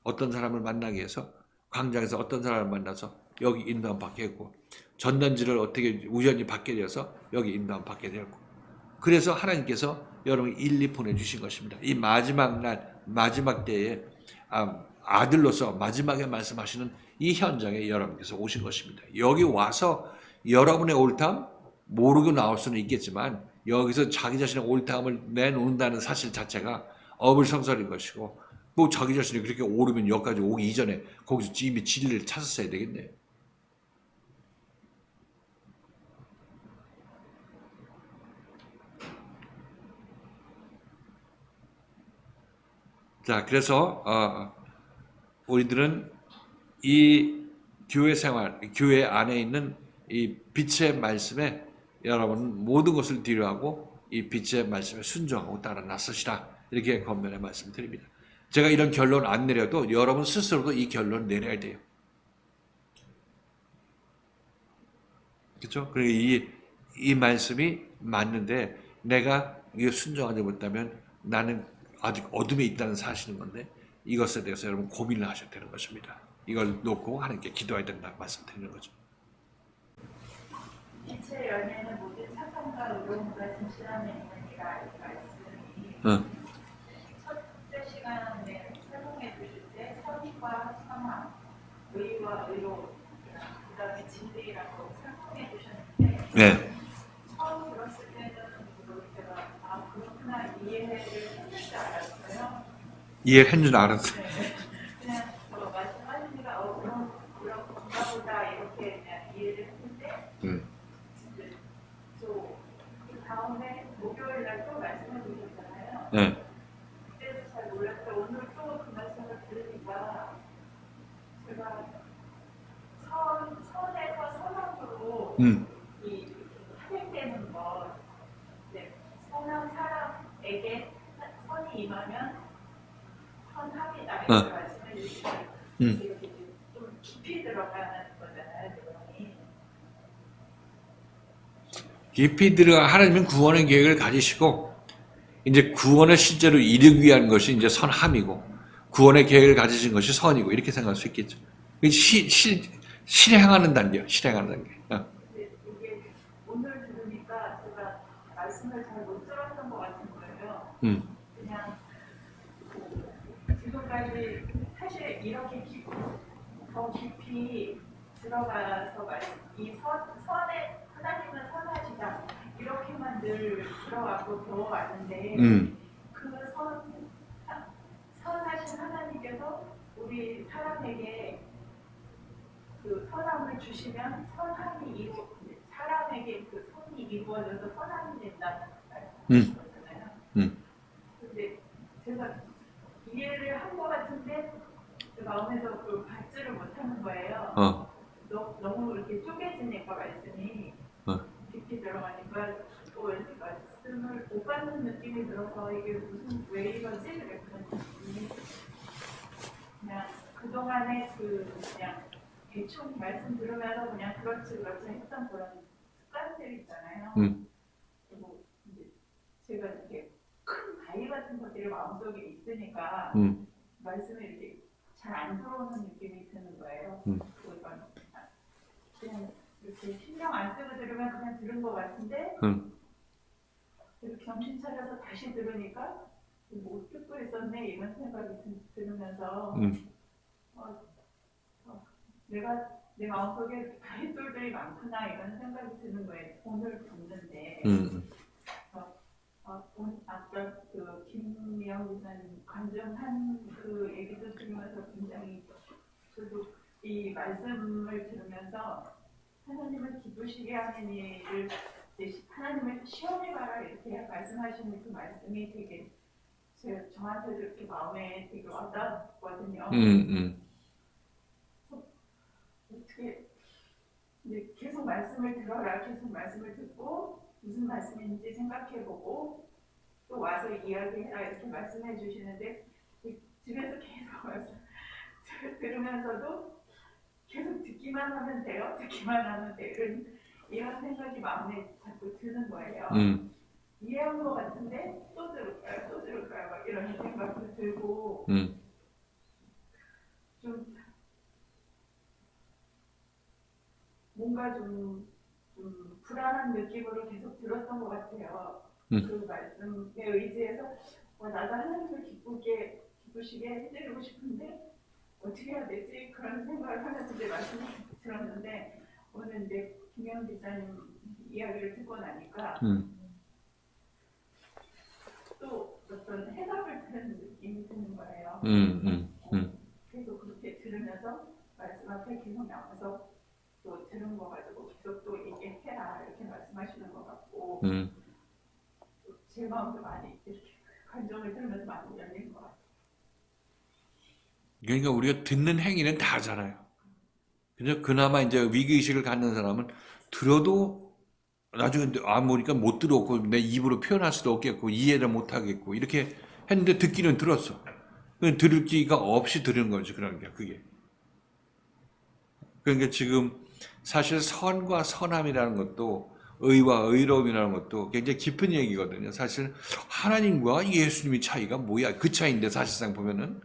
어떤 사람을 만나기 위해서 광장에서 어떤 사람을 만나서 여기 인도함 받게 했고 전단지를 어떻게 우연히 받게 되어서 여기 인도함 받게 되었고 그래서 하나님께서 여러분을 일리 보내주신 것입니다. 이 마지막 날 마지막 때에 아들로서 마지막에 말씀하시는 이 현장에 여러분께서 오신 것입니다. 여기 와서 여러분의 옳다함 모르고 나올 수는 있겠지만 여기서 자기 자신의 옳다함을 내놓는다는 사실 자체가 어불성설인 것이고 뭐 자기 자신이 그렇게 오르면 여기까지 오기 이전에 거기서 이미 진리를 찾았어야 되겠네요. 자, 그래서 우리들은 이 교회 생활, 교회 안에 있는 이 빛의 말씀에 여러분 모든 것을 뒤로하고 이 빛의 말씀에 순종하고 따라 나서시라 이렇게 권면의 말씀드립니다. 제가 이런 결론 안 내려도 여러분 스스로도 이 결론 내려야 돼요. 그렇죠? 그리고 이 말씀이 맞는데 내가 이게 순종하지 못하면 나는 아직 어둠에 있다는 사실인 건데 이것에 대해서 여러분 고민을 하셔야 되는 것입니다. 이걸 놓고 하나님께 기도해야 된다고 말씀드리는 거죠. 빛의 열매는 모든 착함과 의로움과 진실함에 있느니라 이 말씀이 첫째 시간에 설명해 주실 때 선의와 선함, 의와 의로움, 그 다음에 진리라고 설명해 주셨는데 네. 처음 들었을 때는 제가 그렇구나 이해를 했을 줄 알았어요. 이해한 줄 알았어요. 네. 그냥 말씀하시니까 그런가 보다 이렇게 그냥 이해를 했는데 또 그 다음에 말씀해 주셨잖아요. 네. 그때도 잘 몰랐는데 오늘 또 그 말씀을 들으니까 제가 선에서 선악으로 이 파생되는 것, 네, 선한 사람에게 선이 임하면 선합니다. 이렇게 말씀해 주시면 이렇게 좀 깊이 들어가는 거잖아요, 내용이. 깊이 들어가 하나님은 구원의 계획을 가지시고 이제 구원을 실제로 이루기 위한 것이 이제 선함이고 구원의 계획을 가지신 것이 선이고 이렇게 생각할 수 있겠죠. 실행하는 단계요. 실행하는 단계. 근데 이게 오늘 들으니까 제가 말씀을 잘 못 들었던 것 같은 거예요. 그냥 지금까지 사실 이렇게 더 깊이 들어가서 이 선에 하나님은 선하시다 이렇게만 늘 들어가고 배워왔는데 그 선하신 하나님께서 우리 사람에게 그 선함을 주시면 사람에게 그 선이 이루어져서 선함이 된다는 말씀이잖아요. 근데 제가 이해를 한 것 같은데 제 마음에서 그 받지를 못하는 거예요. 너무 이렇게 쪼개지니까 말씀이 깊이 들어가니까 말씀을 못 받는 느낌이 들어서 이게 왜 이러지? 그랬더니 그냥 그동안에 그냥 대충 말씀 들으면서 그냥 그렇지 했던 그런 습관들 있잖아요. 그리고 이제 제가 이렇게 큰 바위 같은 것들이 마음속에 있으니까 말씀이 이렇게 잘 안 들어오는 느낌이 드는 거예요. 그냥 이렇게 신경 안 쓰고 들으면 그냥 들은 것 같은데 이렇게 정신 차려서 다시 들으니까 못 듣고 있었네 이런 생각이 들으면서 내가 내 마음속에 바위돌들이 많구나 이런 생각이 드는 거예요. 오늘 듣는데 아까 그 김미영 기자님 간증한 그 얘기도 들으면서 굉장히 저도 이 말씀을 들으면서 하나님을 기쁘시게 하는 일을 하나님을 시험해봐라 이렇게 말씀하시는 그 말씀이 되게 저한테도 이렇게 마음에 되게 와닿았거든요. 어떻게 계속 말씀을 들어라 계속 말씀을 듣고 무슨 말씀인지 생각해보고 또 와서 이야기해라 이렇게 말씀해 주시는데 집에서 계속 말씀 들으면서도 계속 듣기만 하면 돼요. 이런 생각이 마음에 자꾸 드는 거예요. 이해한 것 같은데 또 들을까요? 막 이런 생각도 들고 좀 뭔가 좀 불안한 느낌으로 계속 들었던 것 같아요. 그 말씀에 의지해서 나도 하나님을 기쁘시게 해드리고 싶은데 어떻게 해야 되지? 그런 생각을 하면서 이제 말씀을 들었는데 오늘 이제 김영 기자님 이야기를 듣고 나니까 또 어떤 해답을 들은 느낌이 드는 거예요. 계속 그렇게 들으면서 말씀 앞에 계속 나와서 또 들은 거 가지고 계속 또 얘기해라 이렇게 말씀하시는 것 같고 제 마음도 많이 이렇게 감정을 들으면서 많이 열린 것 같아요. 그러니까 우리가 듣는 행위는 다 하잖아요. 그죠? 그나마 이제 위기의식을 갖는 사람은 들어도 나중에 모르니까 못 들었고 내 입으로 표현할 수도 없겠고 이해를 못 하겠고 이렇게 했는데 듣기는 들었어. 들을 기가 없이 들은 거지. 그러니까 그게. 그러니까 지금 사실 선과 선함이라는 것도 의와 의로움이라는 것도 굉장히 깊은 얘기거든요. 사실 하나님과 예수님의 차이가 뭐야? 그 차이인데 사실상 보면은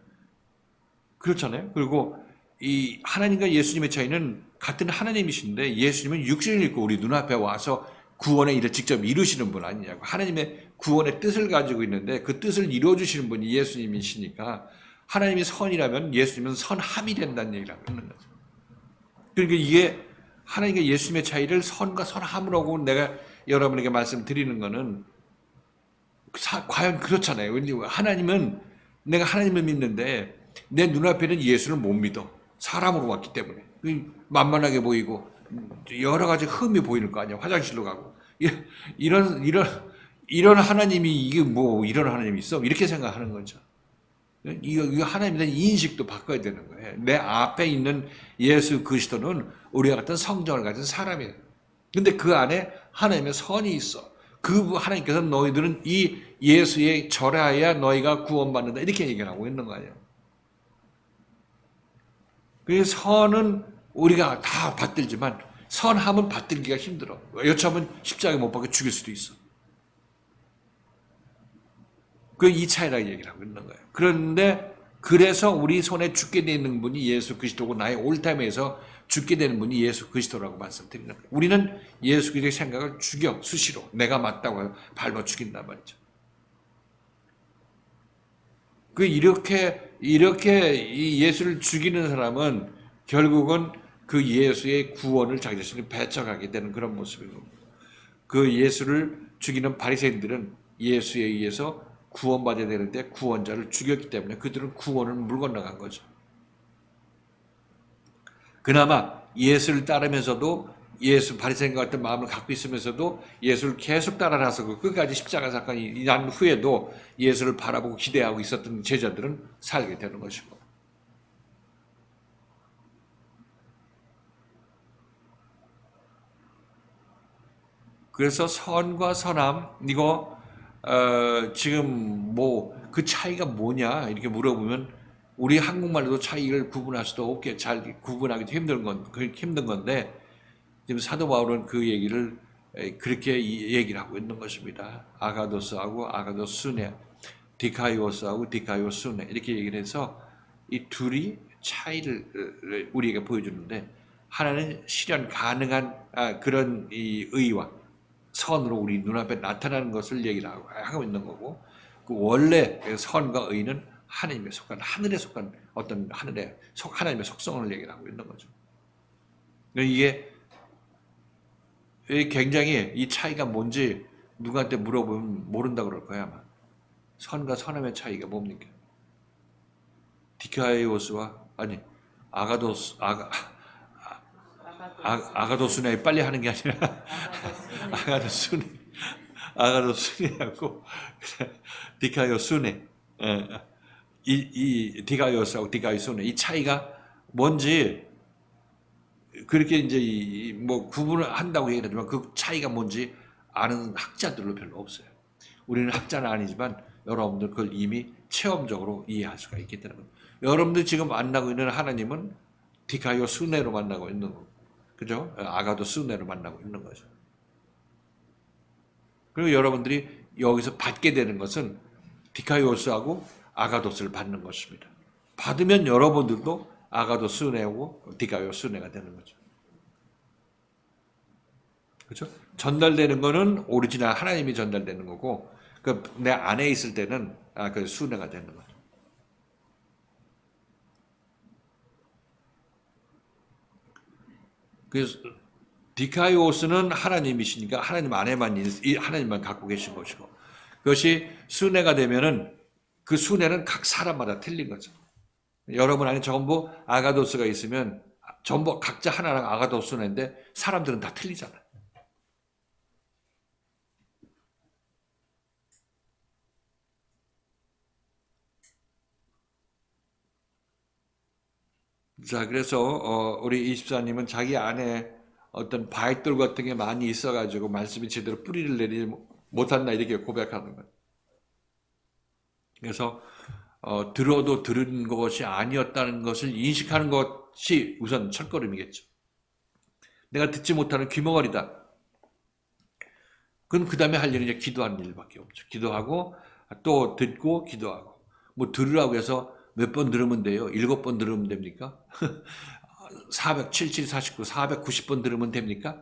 그렇잖아요. 그리고 이 하나님과 예수님의 차이는 같은 하나님이신데 예수님은 육신을 입고 우리 눈앞에 와서 구원의 일을 직접 이루시는 분 아니냐고. 하나님의 구원의 뜻을 가지고 있는데 그 뜻을 이루어주시는 분이 예수님이시니까 하나님이 선이라면 예수님은 선함이 된다는 얘기를 하는 거죠. 그러니까 이게 하나님과 예수님의 차이를 선과 선함으로 하고 내가 여러분에게 말씀드리는 거는 과연 그렇잖아요. 하나님은 내가 하나님을 믿는데 내 눈앞에는 예수를 못 믿어. 사람으로 왔기 때문에. 만만하게 보이고 여러 가지 흠이 보이는 거 아니야. 화장실로 가고. 이런 하나님이 이게 뭐 이런 하나님이 있어? 이렇게 생각하는 거죠. 이거 하나님에 대한 인식도 바꿔야 되는 거예요. 내 앞에 있는 예수 그리스도는 우리와 같은 성정을 가진 사람이에요. 근데 그 안에 하나님의 선이 있어. 그 하나님께서 너희들은 이 예수에 절하여야 너희가 구원받는다. 이렇게 얘기를 하고 있는 거예요. 그래서 선은 우리가 다 받들지만 선함은 받들기가 힘들어. 여차하면 십자가에 못 박혀 죽일 수도 있어. 그 이 차이라고 얘기를 하고 있는 거예요. 그런데 그래서 우리 손에 죽게 되는 분이 예수 그리스도고 나의 올타임에서 죽게 되는 분이 예수 그리스도라고 말씀드리는 거예요. 우리는 예수 그리스도의 생각을 죽여 수시로 내가 맞다고 밟아 죽인단 말이죠. 이렇게 이 예수를 죽이는 사람은 결국은 그 예수의 구원을 자기 자신이 배척하게 되는 그런 모습이고, 그 예수를 죽이는 바리새인들은 예수에 의해서 구원받아야 되는데 구원자를 죽였기 때문에 그들은 구원을 물 건너간 거죠. 그나마 예수를 따르면서도 예수 바리새인과 같은 마음을 갖고 있으면서도 예수를 계속 따라나서 끝까지 십자가 사건이 난 후에도 예수를 바라보고 기대하고 있었던 제자들은 살게 되는 것이고, 그래서 선과 선함 이거 지금 뭐 그 차이가 뭐냐 이렇게 물어보면 우리 한국말로도 차이를 구분할 수도 없게 잘 구분하기도 힘든 건데 지금 사도 바울은 그 얘기를 그렇게 얘기를 하고 있는 것입니다. 아가도스하고 아가도스네, 디카이오스하고 디카이오스네 이렇게 얘기를 해서 이 둘이 차이를 우리에게 보여주는데, 하나는 실현 가능한 그런 이 의와 선으로 우리 눈앞에 나타나는 것을 얘기를 하고 있는 거고, 그 원래 선과 의는 하나님에 속한, 하늘에 속한 어떤 하나님의 속성을 얘기를 하고 있는 거죠. 이게 굉장히 이 차이가 뭔지 누구한테 물어보면 모른다고 그럴 거야 아마. 선과 선함의 차이가 뭡니까? 디카이오스와 아니 아가도스네 빨리 하는 게 아니라 아가도스네하고 디카이오스네 이 디카이오스하고 디카이오스네 이 차이가 뭔지 그렇게 이제 뭐 구분을 한다고 얘기를 하지만 그 차이가 뭔지 아는 학자들로 별로 없어요. 우리는 학자는 아니지만 여러분들 그걸 이미 체험적으로 이해할 수가 있기 때문에, 여러분들 지금 만나고 있는 하나님은 디카이오스네로 만나고 있는 거고, 그죠? 아가도스네로 만나고 있는 거죠. 그리고 여러분들이 여기서 받게 되는 것은 디카이오스하고 아가도스를 받는 것입니다. 받으면 여러분들도 아가도스네고 디카이오스네가 되는 거죠. 그렇죠? 전달되는 거는 오리지널 하나님이 전달되는 거고, 그 내 안에 있을 때는 그 순회가 되는 거죠. 그래서 디카이오스는 하나님이시니까 하나님 안에만 하나님만 갖고 계신 것이고, 그것이 순회가 되면은 그 순회는 각 사람마다 틀린 거죠. 여러분 안에 전부 아가도스가 있으면 전부 각자 하나랑 아가도스인데 사람들은 다 틀리잖아요. 자, 그래서 우리 이십사님은 자기 안에 어떤 바위돌 같은 게 많이 있어가지고 말씀이 제대로 뿌리를 내리지 못한다 이렇게 고백하는 거예요. 그래서 들어도 들은 것이 아니었다는 것을 인식하는 것이 우선 첫걸음이겠죠. 내가 듣지 못하는 귀머거리다. 그럼 그 다음에 할 일은 이제 기도하는 일밖에 없죠. 기도하고 또 듣고 기도하고, 뭐 들으라고 해서 몇 번 들으면 돼요? 7번 들으면 됩니까? 477, 49, 490번 들으면 됩니까?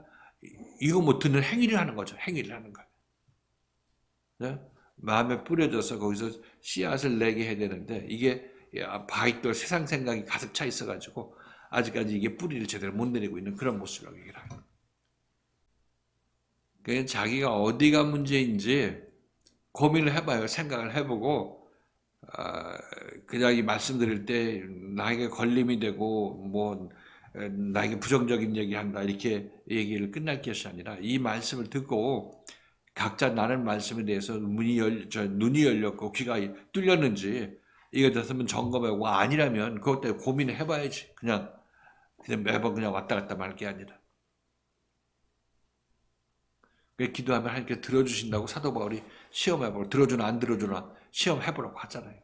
이거 뭐 듣는 행위를 하는 거죠. 행위를 하는 거예요. 네? 마음에 뿌려져서 거기서 씨앗을 내게 해야 되는데, 이게 바위돌 세상 생각이 가득 차 있어가지고 아직까지 이게 뿌리를 제대로 못 내리고 있는 그런 모습이라고 얘기를 합니다. 그러니까 자기가 어디가 문제인지 고민을 해봐요. 생각을 해보고, 그냥 이 말씀 드릴 때 나에게 걸림이 되고 뭐 나에게 부정적인 얘기한다 이렇게 얘기를 끝날 것이 아니라 이 말씀을 듣고 각자 나는 말씀에 대해서 눈이 열렸고 귀가 뚫렸는지 이게 됐으면 점검하고 아니라면 그것 때문에 고민해봐야지. 그냥 매번 그냥 왔다 갔다 말 게 아니라. 기도하면 하나님께 들어주신다고 사도 바울이 시험해보고 들어주나 안 들어주나 시험해보라고 하잖아요.